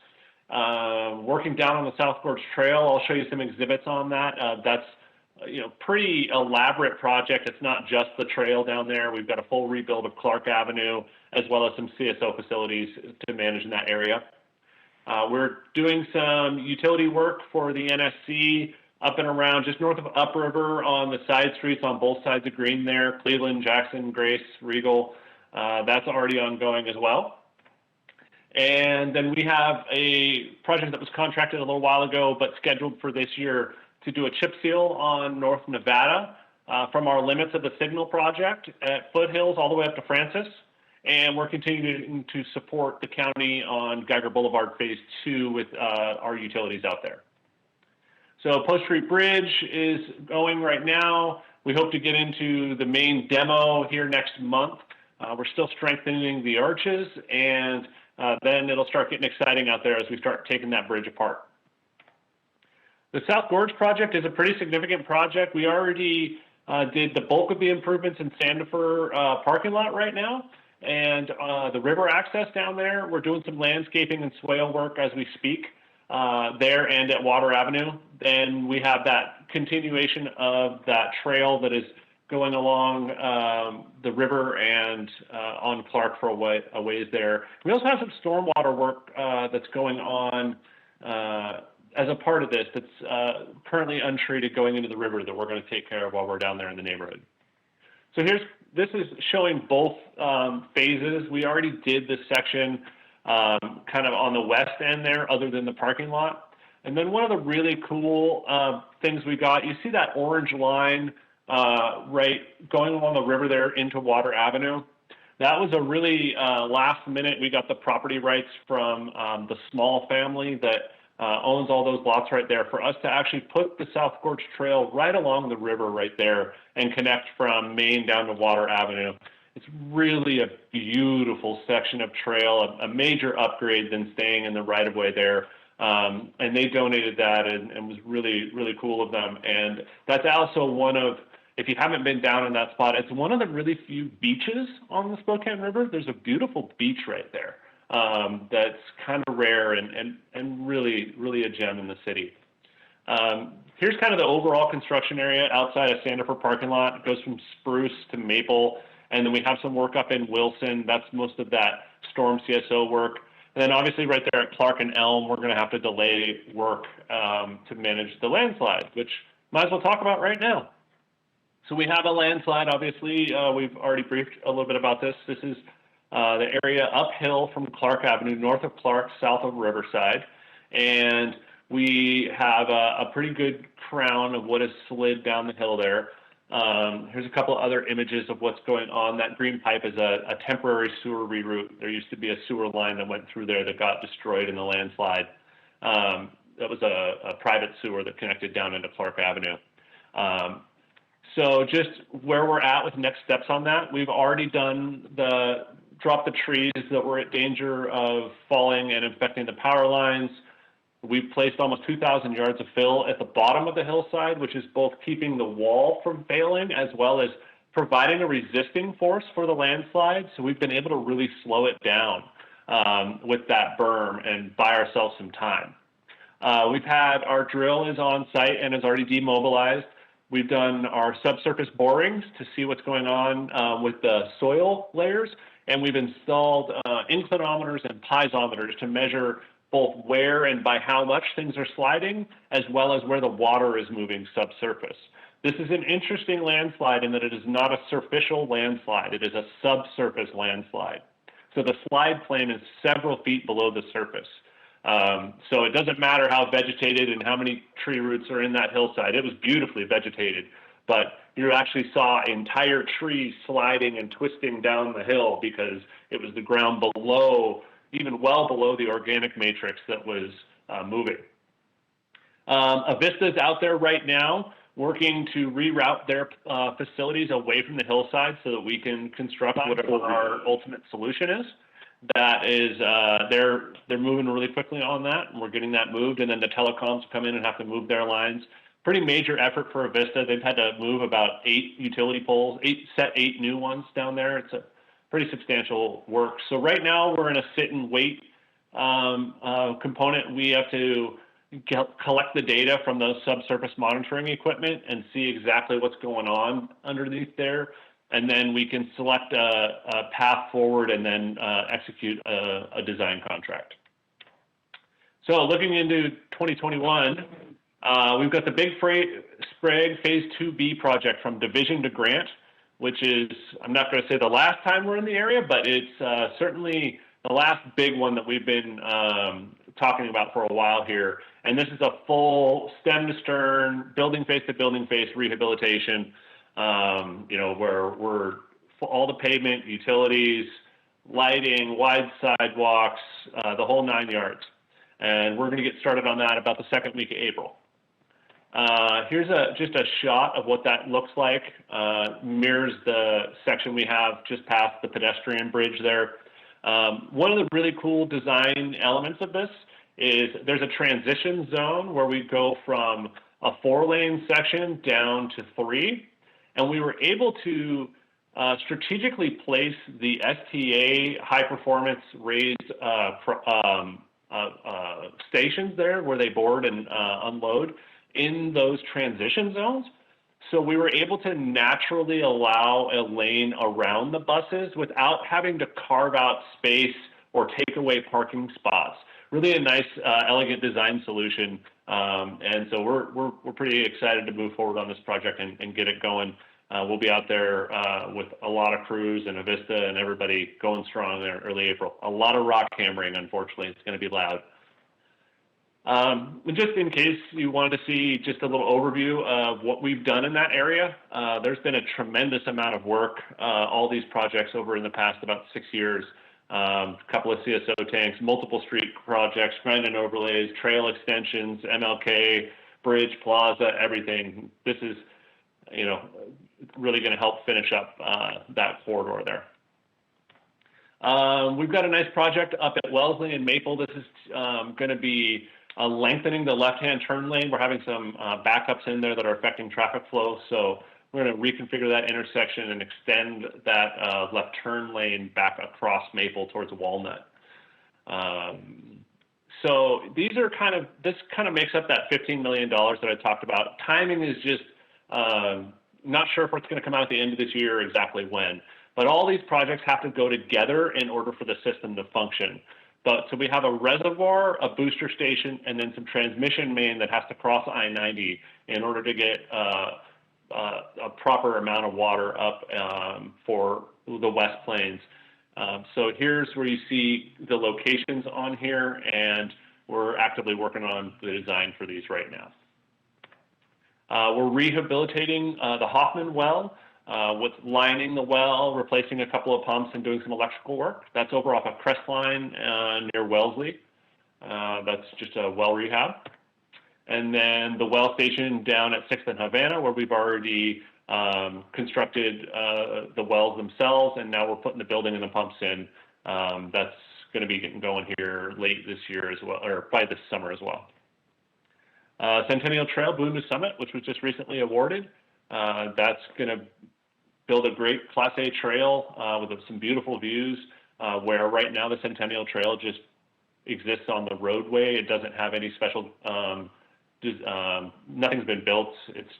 Working down on the South Gorge Trail, I'll show you some exhibits on that. That's pretty elaborate project. It's not just the trail down there. We've got a full rebuild of Clark Avenue, as well as some CSO facilities to manage in that area. We're doing some utility work for the NSC up and around just north of Upriver on the side streets on both sides of Green there, Cleveland, Jackson, Grace, Regal. That's already ongoing as well. And then we have a project that was contracted a little while ago, but scheduled for this year to do a chip seal on North Nevada from our limits of the Signal project at Foothills all the way up to Francis. And we're continuing to support the county on Geiger Boulevard Phase 2 with our utilities out there. So Post Street Bridge is going right now. We hope to get into the main demo here next month. We're still strengthening the arches, and then it'll start getting exciting out there as we start taking that bridge apart. The South Gorge project is a pretty significant project. We already did the bulk of the improvements in Sandifer parking lot right now, and the river access down there, we're doing some landscaping and swale work as we speak there and at Water Avenue. And we have that continuation of that trail that is going along the river and on Clark for a ways there. We also have some stormwater work that's going on as a part of this that's currently untreated going into the river that we're going to take care of while we're down there in the neighborhood. So this is showing both phases. We already did this section kind of on the west end there, other than the parking lot. And then one of the really cool things we got, you see that orange line right going along the river there into Water Avenue. That was a really last minute. We got the property rights from the Small family that owns all those lots right there for us to actually put the South Gorge Trail right along the river right there and connect from Main down to Water Avenue. It's really a beautiful section of trail, a major upgrade than staying in the right of way there. And they donated that and was really, really cool of them. And that's also one of, if you haven't been down in that spot, it's one of the really few beaches on the Spokane River. There's a beautiful beach right there that's kind of rare and really, really a gem in the city. Here's kind of the overall construction area outside of Sandifer parking lot. It goes from Spruce to Maple, and then we have some work up in Wilson. That's most of that storm CSO work. And then obviously right there at Clark and Elm, we're going to have to delay work to manage the landslide, which might as well talk about right now. So we have a landslide, obviously. We've already briefed a little bit about this. This is the area uphill from Clark Avenue, north of Clark, south of Riverside. And we have a pretty good crown of what has slid down the hill there. Here's a couple other images of what's going on. That green pipe is a temporary sewer reroute. There used to be a sewer line that went through there that got destroyed in the landslide. That was a private sewer that connected down into Clark Avenue. So just where we're at with next steps on that, we've already done drop the trees that were at danger of falling and infecting the power lines. We've placed almost 2,000 yards of fill at the bottom of the hillside, which is both keeping the wall from failing as well as providing a resisting force for the landslide. So we've been able to really slow it down with that berm and buy ourselves some time. We've had our drill is on site and is already demobilized. We've done our subsurface borings to see what's going on with the soil layers, and we've installed inclinometers and piezometers to measure both where and by how much things are sliding, as well as where the water is moving subsurface. This is an interesting landslide in that it is not a surficial landslide. It is a subsurface landslide. So the slide plane is several feet below the surface. So it doesn't matter how vegetated and how many tree roots are in that hillside. It was beautifully vegetated, but you actually saw entire trees sliding and twisting down the hill because it was the ground below, even well below the organic matrix that was moving. Avista's out there right now working to reroute their facilities away from the hillside so that we can construct whatever our ultimate solution is. That is, they're moving really quickly on that, and we're getting that moved. And then the telecoms come in and have to move their lines. Pretty major effort for Avista. They've had to move about 8 utility poles, 8 new ones down there. It's a pretty substantial work. So right now we're in a sit and wait component. We have to collect the data from those subsurface monitoring equipment and see exactly what's going on underneath there. And then we can select a path forward and then execute a design contract. So looking into 2021, we've got the Big Sprague Phase 2B project from Division to Grant, which is, I'm not going to say the last time we're in the area, but it's certainly the last big one that we've been talking about for a while here. And this is a full stem to stern, building face to building face rehabilitation. Where we're all the pavement, utilities, lighting, wide sidewalks, the whole 9 yards. And we're going to get started on that about the second week of April. Here's just a shot of what that looks like. Mirrors the section we have just past the pedestrian bridge there. One of the really cool design elements of this is there's a transition zone where we go from a 4-lane section down to 3. And we were able to strategically place the STA high performance raised stations there where they board and unload in those transition zones. So we were able to naturally allow a lane around the buses without having to carve out space or take away parking spots. Really a nice, elegant design solution. And so we're pretty excited to move forward on this project and get it going. We'll be out there with a lot of crews and Avista and everybody going strong there early April. A lot of rock hammering, unfortunately. It's going to be loud. Just in case you wanted to see just a little overview of what we've done in that area, there's been a tremendous amount of work, all these projects over in the past about 6 years. A couple of CSO tanks, multiple street projects, grind and overlays, trail extensions, MLK, bridge, plaza, everything. This is, really going to help finish up that corridor there. We've got a nice project up at Wellesley and Maple. This is going to be lengthening the left-hand turn lane. We're having some backups in there that are affecting traffic flow. So we're going to reconfigure that intersection and extend that left turn lane back across Maple towards Walnut. So these are this kind of makes up that $15 million that I talked about. Timing is just not sure if it's going to come out at the end of this year or exactly when. But all these projects have to go together in order for the system to function. So we have a reservoir, a booster station, and then some transmission main that has to cross I-90 in order to get a proper amount of water up for the West Plains. So here's where you see the locations on here, and we're actively working on the design for these right now. We're rehabilitating the Hoffman well with lining the well, replacing a couple of pumps, and doing some electrical work. That's over off of Crestline near Wellesley. That's just a well rehab. And then the well station down at 6th and Havana, where we've already constructed the wells themselves, and now we're putting the building and the pumps in. That's going to be getting going here late this year as well, or by this summer as well. Centennial Trail, Boone to Summit, which was just recently awarded. That's going to build a great Class A trail with some beautiful views, where right now the Centennial Trail just exists on the roadway. It doesn't have any special, nothing's been built. It's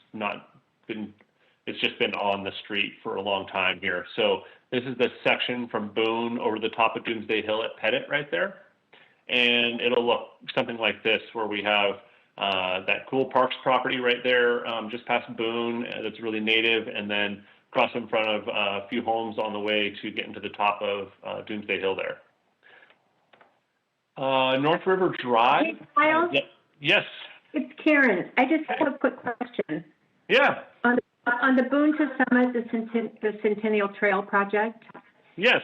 just been on the street for a long time here. So this is the section from Boone over the top of Doomsday Hill at Pettit right there. And it'll look something like this, where we have that cool Parks property right there, just past Boone, that's really native, and then across in front of a few homes on the way to getting to the top of Doomsday Hill there. North River Drive. Hey, Kyle? Yes. It's Karen. I just have a quick question. Yeah. On the Boone to Summit, the Centennial Trail project, Yes.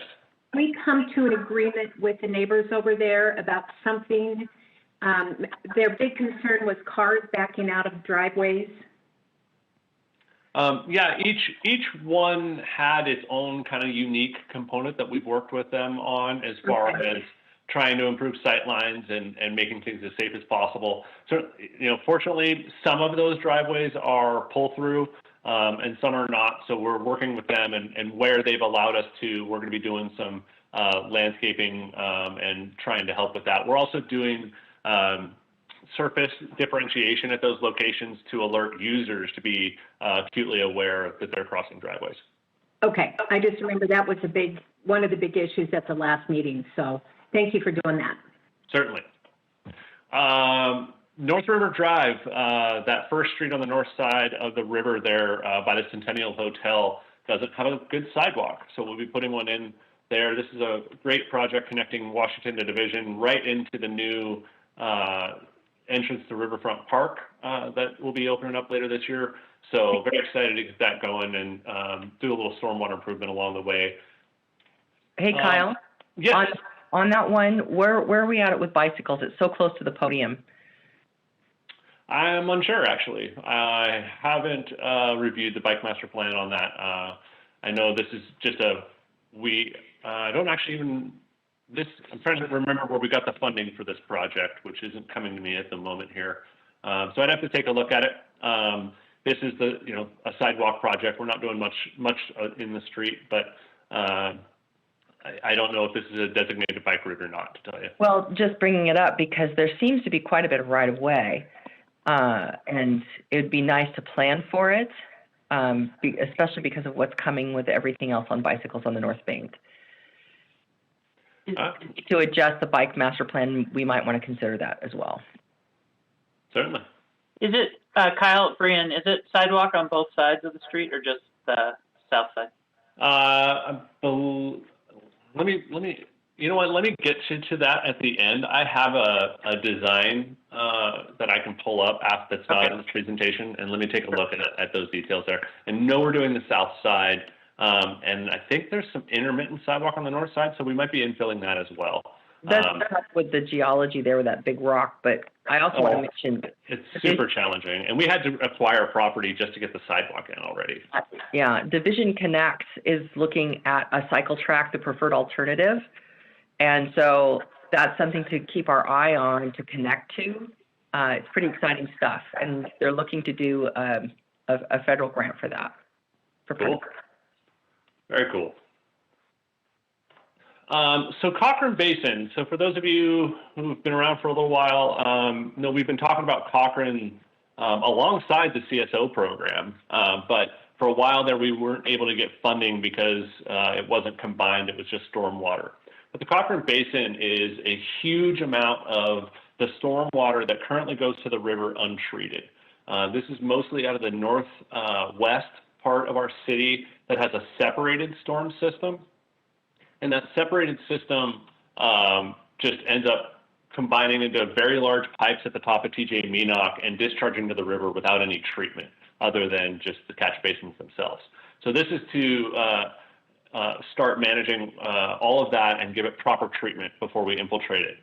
we come to an agreement with the neighbors over there about something. Their big concern was cars backing out of driveways. Yeah, each one had its own kind of unique component that we've worked with them on, as far as trying to improve sight lines and making things as safe as possible. So, fortunately, some of those driveways are pull through, and some are not. So we're working with them, and where they've allowed us to, we're going to be doing some landscaping and trying to help with that. We're also doing surface differentiation at those locations to alert users to be acutely aware that they're crossing driveways. Okay, I just remember that was one of the big issues at the last meeting. So thank you for doing that. Certainly. North River Drive, that first street on the north side of the river there by the Centennial Hotel, doesn't have a good sidewalk. So we'll be putting one in there. This is a great project connecting Washington to Division right into the new entrance to Riverfront Park that will be opening up later this year. So very excited to get that going and do a little stormwater improvement along the way. Hey, Kyle. Yes. On that one, where are we at with bicycles? It's so close to the podium. I'm unsure, actually. I haven't reviewed the bike master plan on that. I know this is just I don't actually even, I'm trying to remember where we got the funding for this project, which isn't coming to me at the moment here. So I'd have to take a look at it. This is a sidewalk project. We're not doing much in the street, but I don't know if this is a designated bike route or not, to tell you. Well, just bringing it up because there seems to be quite a bit of right-of-way, and it would be nice to plan for it, especially because of what's coming with everything else on bicycles on the North Bank. To adjust the bike master plan, we might want to consider that as well. Certainly. Is it, Kyle, Brian, is it sidewalk on both sides of the street or just the south side? Let me, you know what, let me get to that at the end. I have a design that I can pull up after that's not in this presentation, and let me take a look at those details there. And no, we're doing the south side, and I think there's some intermittent sidewalk on the north side, so we might be infilling that as well. That's tough with the geology there with that big rock, but I also want to mention... It's super challenging, and we had to acquire property just to get the sidewalk in already. Yeah, Division Connect is looking at a cycle track, the preferred alternative, and so that's something to keep our eye on to connect to. It's pretty exciting stuff, and they're looking to do a federal grant for that. Cool. Very cool. So Cochrane Basin. So for those of you who've been around for a little while, we've been talking about Cochrane alongside the CSO program, but for a while there we weren't able to get funding because it wasn't combined, it was just stormwater. But the Cochrane Basin is a huge amount of the stormwater that currently goes to the river untreated. This is mostly out of the northwest part of our city that has a separated storm system. And that separated system just ends up combining into very large pipes at the top of TJ Meenock and discharging to the river without any treatment other than just the catch basins themselves. So this is to start managing all of that and give it proper treatment before we infiltrate it.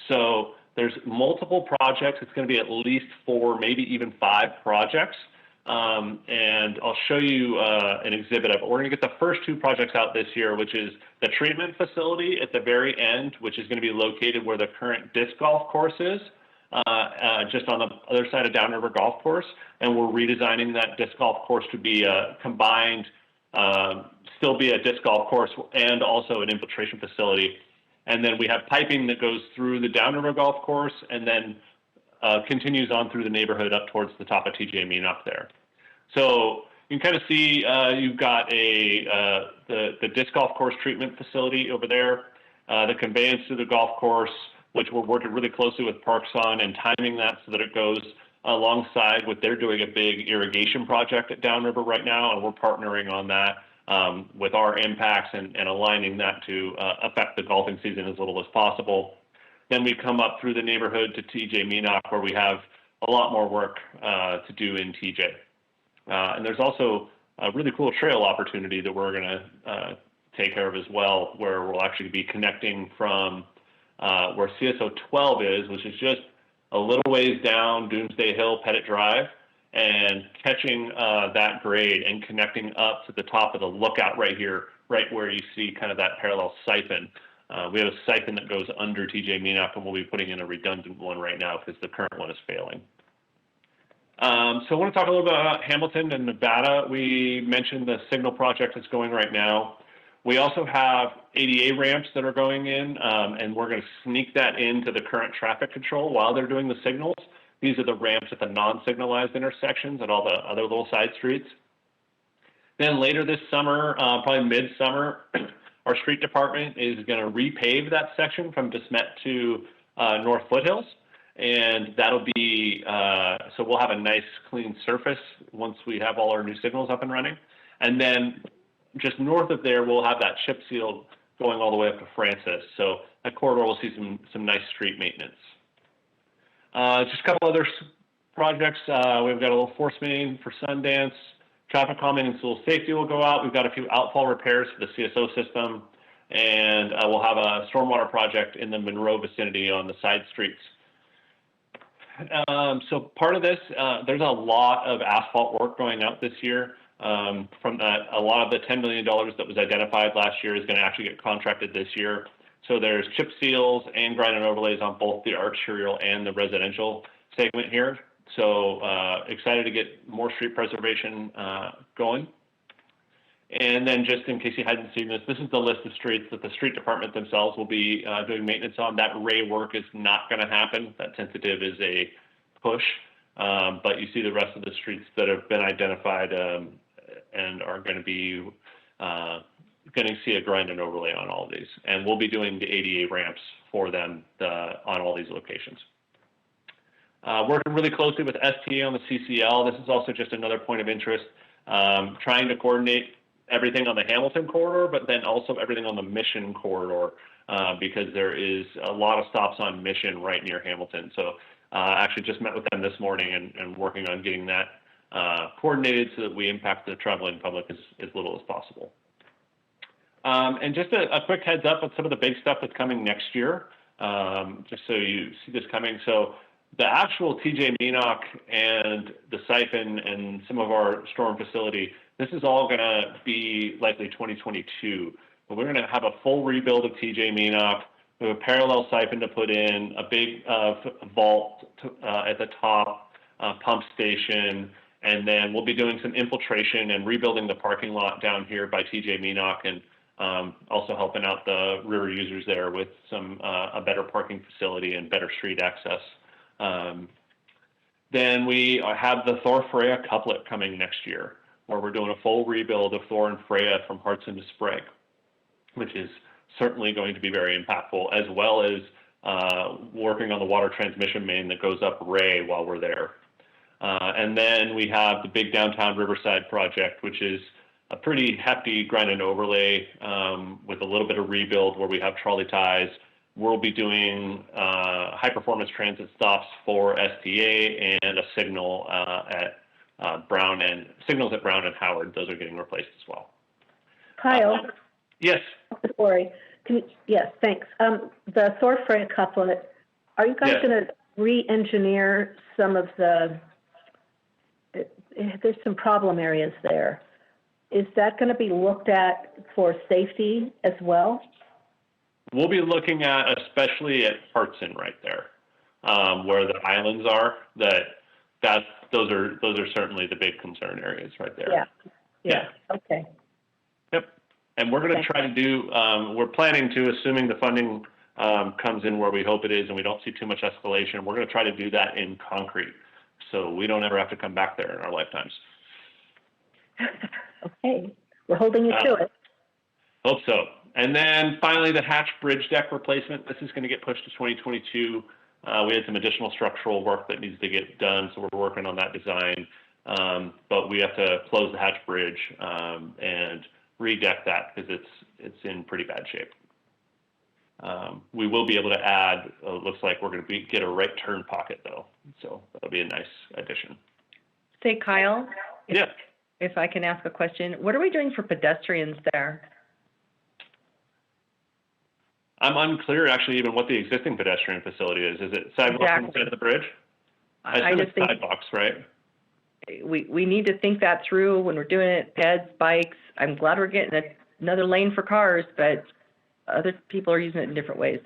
So there's multiple projects. It's going to be at least 4, maybe even 5 projects. And I'll show you an exhibit of it. We're going to get the first 2 projects out this year, which is the treatment facility at the very end, which is going to be located where the current disc golf course is, just on the other side of Downriver Golf Course. And we're redesigning that disc golf course to be a combined, still be a disc golf course and also an infiltration facility. And then we have piping that goes through the Downriver Golf Course and then continues on through the neighborhood up towards the top of TJ Meenock there. So you can kind of see you've got the disc golf course treatment facility over there, the conveyance to the golf course, which we're working really closely with Parks on and timing that so that it goes alongside what they're doing a big irrigation project at Downriver right now, and we're partnering on that with our impacts and aligning that to affect the golfing season as little as possible. Then we come up through the neighborhood to TJ Meenock, where we have a lot more work to do in TJ. And there's also a really cool trail opportunity that we're going to take care of as well, where we'll actually be connecting from where CSO 12 is, which is just a little ways down Doomsday Hill, Pettit Drive, and catching that grade and connecting up to the top of the lookout right here, right where you see kind of that parallel siphon. We have a siphon that goes under TJ Meenock, and we'll be putting in a redundant one right now because the current one is failing. So I want to talk a little bit about Hamilton and Nevada. We mentioned the signal project that's going right now. We also have ADA ramps that are going in, and we're going to sneak that into the current traffic control while they're doing the signals. These are the ramps at the non-signalized intersections at all the other little side streets. Then later this summer, probably mid-summer, our street department is going to repave that section from DeSmet to North Foothills. And that'll be, so we'll have a nice clean surface once we have all our new signals up and running. And then just north of there, we'll have that chip seal going all the way up to Francis. So that corridor will see some nice street maintenance. Just a couple other projects. We've got a little force main for Sundance. Traffic calming and school safety will go out. We've got a few outfall repairs for the CSO system. And we'll have a stormwater project in the Monroe vicinity on the side streets. So part of this, there's a lot of asphalt work going out this year. From that, a lot of the $10 million that was identified last year is going to actually get contracted this year. So there's chip seals and grind and overlays on both the arterial and the residential segment here. So excited to get more street preservation going. And then just in case you hadn't seen this, this is the list of streets that the street department themselves will be doing maintenance on. That Ray work is not going to happen. That tentative is a push. But you see the rest of the streets that have been identified and are going to be going to see a grind and overlay on all of these. And we'll be doing the ADA ramps for them on all these locations. Working really closely with STA on the CCL. This is also just another point of interest, trying to coordinate everything on the Hamilton corridor, but then also everything on the Mission corridor, because there is a lot of stops on Mission right near Hamilton. So actually just met with them this morning and working on getting that coordinated so that we impact the traveling public as little as possible. And just a quick heads up on some of the big stuff that's coming next year, just so you see this coming. So the actual TJ Meenock and the siphon and some of our storm facility, this is all going to be likely 2022. But we're going to have a full rebuild of TJ Meenock. We have a parallel siphon to put in, a big vault at the top, pump station, and then we'll be doing some infiltration and rebuilding the parking lot down here by TJ Meenock, and also helping out the river users there with a better parking facility and better street access. Then we have the Thor Freya couplet coming next year, where we're doing a full rebuild of Thor and Freya from Hartson to Sprague, which is certainly going to be very impactful, as well as working on the water transmission main that goes up Ray while we're there. And then we have the big downtown Riverside project, which is a pretty hefty grind and overlay with a little bit of rebuild where we have trolley ties. We'll be doing high-performance transit stops for STA and a signal at signals at Brown and Howard. Those are getting replaced as well. Kyle? Yes. Sorry. Yes, thanks. The storefront couplet, are you guys Yes. going to re-engineer some of there's some problem areas there. Is that going to be looked at for safety as well? We'll be looking at, especially at Hartson right there, where the islands are. Those are certainly the big concern areas right there. Yeah. Okay. Yep. And we're going to Okay. try to do. We're planning to, assuming the funding comes in where we hope it is, and we don't see too much escalation. We're going to try to do that in concrete, so we don't ever have to come back there in our lifetimes. Okay. We're holding you to it. Hope so. And then finally, the Hatch Bridge deck replacement. This is going to get pushed to 2022. We had some additional structural work that needs to get done, so we're working on that design. But we have to close the Hatch Bridge and redeck that because it's in pretty bad shape. We will be able to add, looks like we're going to get a right turn pocket though. So that'll be a nice addition. Say, Kyle, Yeah. if I can ask a question, what are we doing for pedestrians there? I'm unclear actually even what the existing pedestrian facility is. Is it sidewalks on the side of the bridge? I assume just it's think sidewalks, right? we need to think that through when we're doing it, peds, bikes. I'm glad we're getting another lane for cars, but other people are using it in different ways.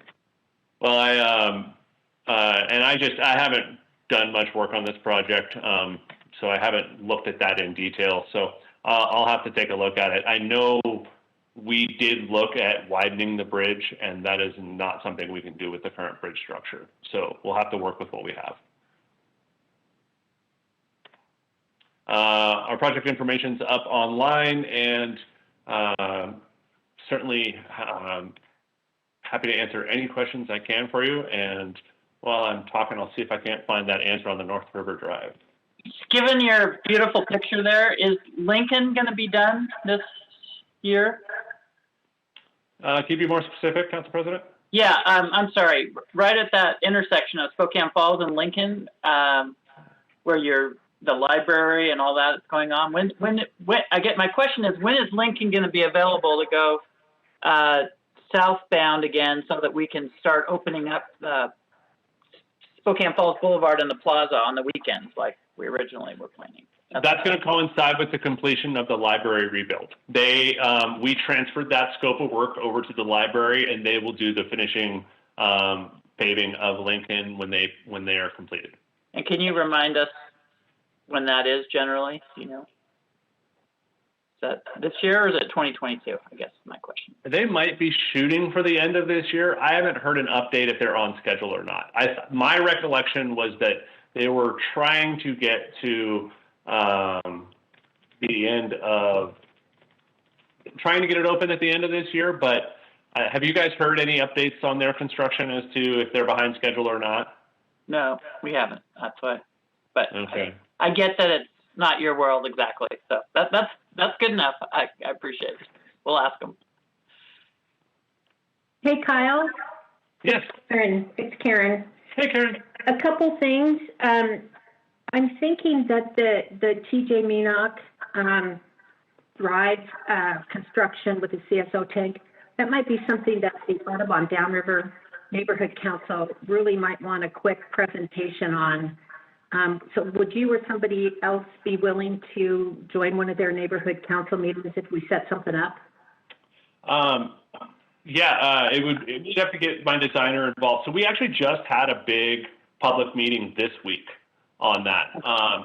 Well, I haven't done much work on this project, so I haven't looked at that in detail. So I'll have to take a look at it. I know we did look at widening the bridge, and that is not something we can do with the current bridge structure. So we'll have to work with what we have. Our project information's up online, and certainly happy to answer any questions I can for you. And while I'm talking, I'll see if I can't find that answer on the North River Drive. Given your beautiful picture there, is Lincoln going to be done this year? Can you be more specific, Council President? Yeah, I'm sorry. Right at that intersection of Spokane Falls and Lincoln, where the library and all that is going on. My question is, when is Lincoln going to be available to go southbound again, so that we can start opening up Spokane Falls Boulevard and the plaza on the weekends, like we originally were planning? That's going to coincide with the completion of the library rebuild. We transferred that scope of work over to the library, and they will do the finishing paving of Lincoln when they are completed. And can you remind us when that is generally? Do you know? Is that this year or is it 2022? I guess is my question. They might be shooting for the end of this year. I haven't heard an update if they're on schedule or not. My recollection was that they were trying to get to trying to get it open at the end of this year, but have you guys heard any updates on their construction as to if they're behind schedule or not? No, we haven't. That's why. But Okay. I get that it's not your world exactly. So that's good enough. I appreciate it. We'll ask them. Hey, Kyle. Yes. It's Karen. Hey, Karen. A couple things. I'm thinking that the TJ Meanock Drive construction with the CSO tank, that might be something that the Audubon Downriver Neighborhood Council really might want a quick presentation on. So would you or somebody else be willing to join one of their neighborhood council meetings if we set something up? We'd have to get my designer involved. So we actually just had a big public meeting this week on that,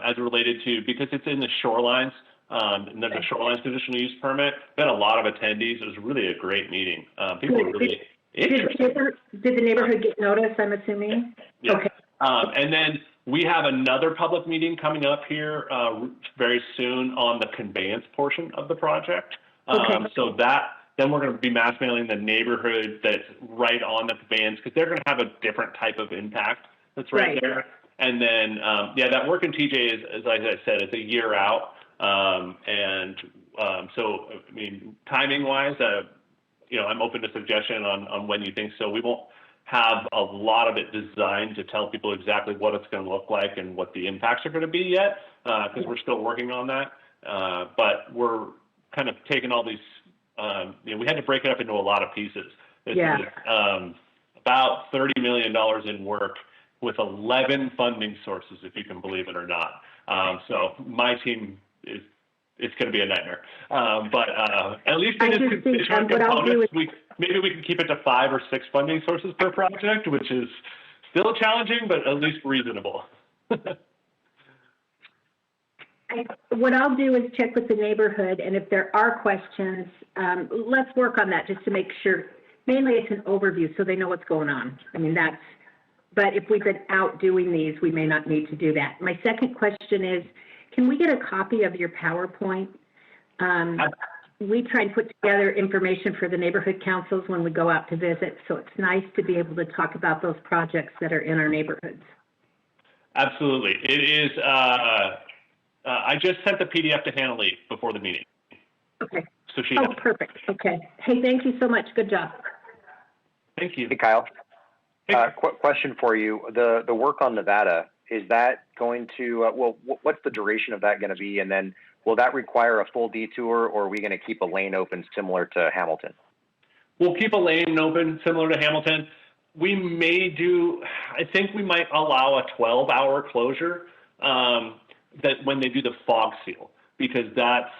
as related to, because it's in the shorelines, and there's a shorelines conditional use permit. We had a lot of attendees. It was really a great meeting. People were really interested. Did the neighborhood get notice, I'm assuming? Yeah. Okay. And then we have another public meeting coming up here very soon on the conveyance portion of the project. Okay. So then we're going to be mass mailing the neighborhood that's right on the conveyance, because they're going to have a different type of impact that's right there. And then, yeah, that work in TJ is, as I said, it's a year out. So, I mean, timing-wise, you know, I'm open to suggestion on when you think so. We won't have a lot of it designed to tell people exactly what it's going to look like and what the impacts are going to be yet, because we're still working on that. But we're kind of taking all these, you know, we had to break it up into a lot of pieces. This is about $30 million in work with 11 funding sources, if you can believe it or not. So my team is, it's going to be a nightmare. But at least in its constituent components, maybe we can keep it to 5 or 6 funding sources per project, which is still challenging, but at least reasonable. What I'll do is check with the neighborhood, and if there are questions, let's work on that just to make sure. Mainly it's an overview so they know what's going on. I mean, but if we've been out doing these, we may not need to do that. My second question is, can we get a copy of your PowerPoint? We try and put together information for the neighborhood councils when we go out to visit, so it's nice to be able to talk about those projects that are in our neighborhoods. Absolutely. It is, I just sent the PDF to Hannah Lee before the meeting. Okay. So she Oh, perfect. Okay. Hey, thank you so much. Good job. Thank you. Hey, Kyle. Hey. Question for you. The work on Nevada, is that going to, well, what's the duration of that going to be? And then will that require a full detour, or are we going to keep a lane open similar to Hamilton? We'll keep a lane open similar to Hamilton. We may do, I think we might allow a 12-hour closure that when they do the fog seal, because that's,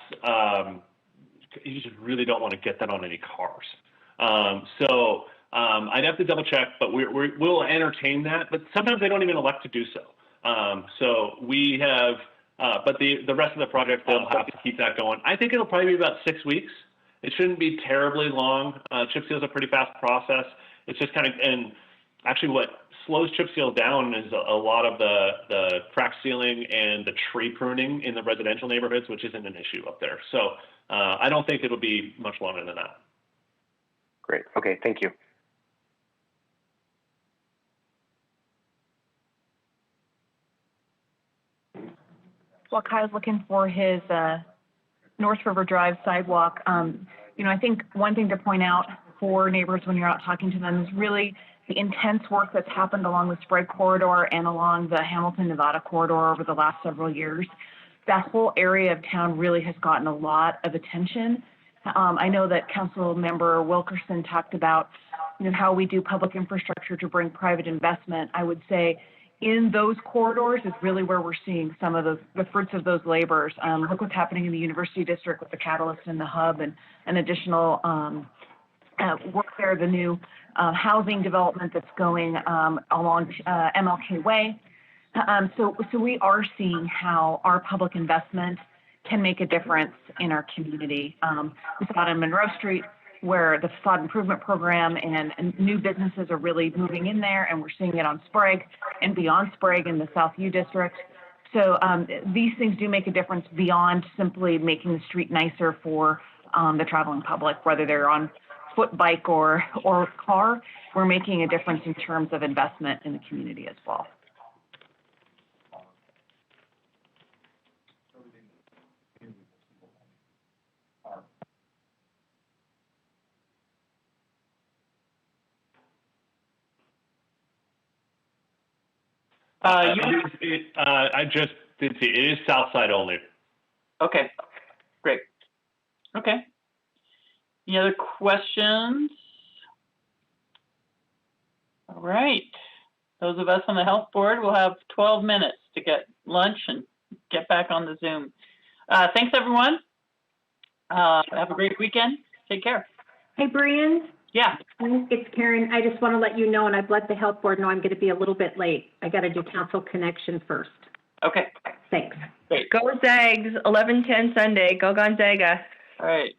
you just really don't want to get that on any cars. I'd have to double check, but we'll entertain that. But sometimes they don't even elect to do so. So we have, but the rest of the project, they'll have to keep that going. I think it'll probably be about 6 weeks. It shouldn't be terribly long. Chip seal is a pretty fast process. It's just kind of, and actually what slows chip seal down is a lot of the crack sealing and the tree pruning in the residential neighborhoods, which isn't an issue up there. So I don't think it'll be much longer than that. Great. Okay. Thank you. While Kyle's looking for his North River Drive sidewalk, you know, I think one thing to point out for neighbors when you're out talking to them is really the intense work that's happened along the Sprague corridor and along the Hamilton, Nevada corridor over the last several years. That whole area of town really has gotten a lot of attention. I know that Council Member Wilkerson talked about, you know, how we do public infrastructure to bring private investment. I would say in those corridors is really where we're seeing some of the fruits of those labors. Look what's happening in the University District with the Catalyst and the Hub and additional work there, the new housing development that's going along MLK Way. So we are seeing how our public investment can make a difference in our community. We saw it on Monroe Street, where the facade improvement program and new businesses are really moving in there, and we're seeing it on Sprague and beyond Sprague in the South U District. So these things do make a difference beyond simply making the street nicer for the traveling public, whether they're on foot, bike, or car. We're making a difference in terms of investment in the community as well. I just did see, it is south side only. Okay, great. Okay. Any other questions? All right. Those of us on the health board will have 12 minutes to get lunch and get back on the Zoom. Thanks, everyone. Have a great weekend. Take care. Hey, Brian. Yeah. It's Karen. I just want to let you know, and I've let the health board know I'm going to be a little bit late. I got to do council connection first. Okay. Thanks. Great. Go Zags, 11:10 Sunday. Go Gonzaga. All right.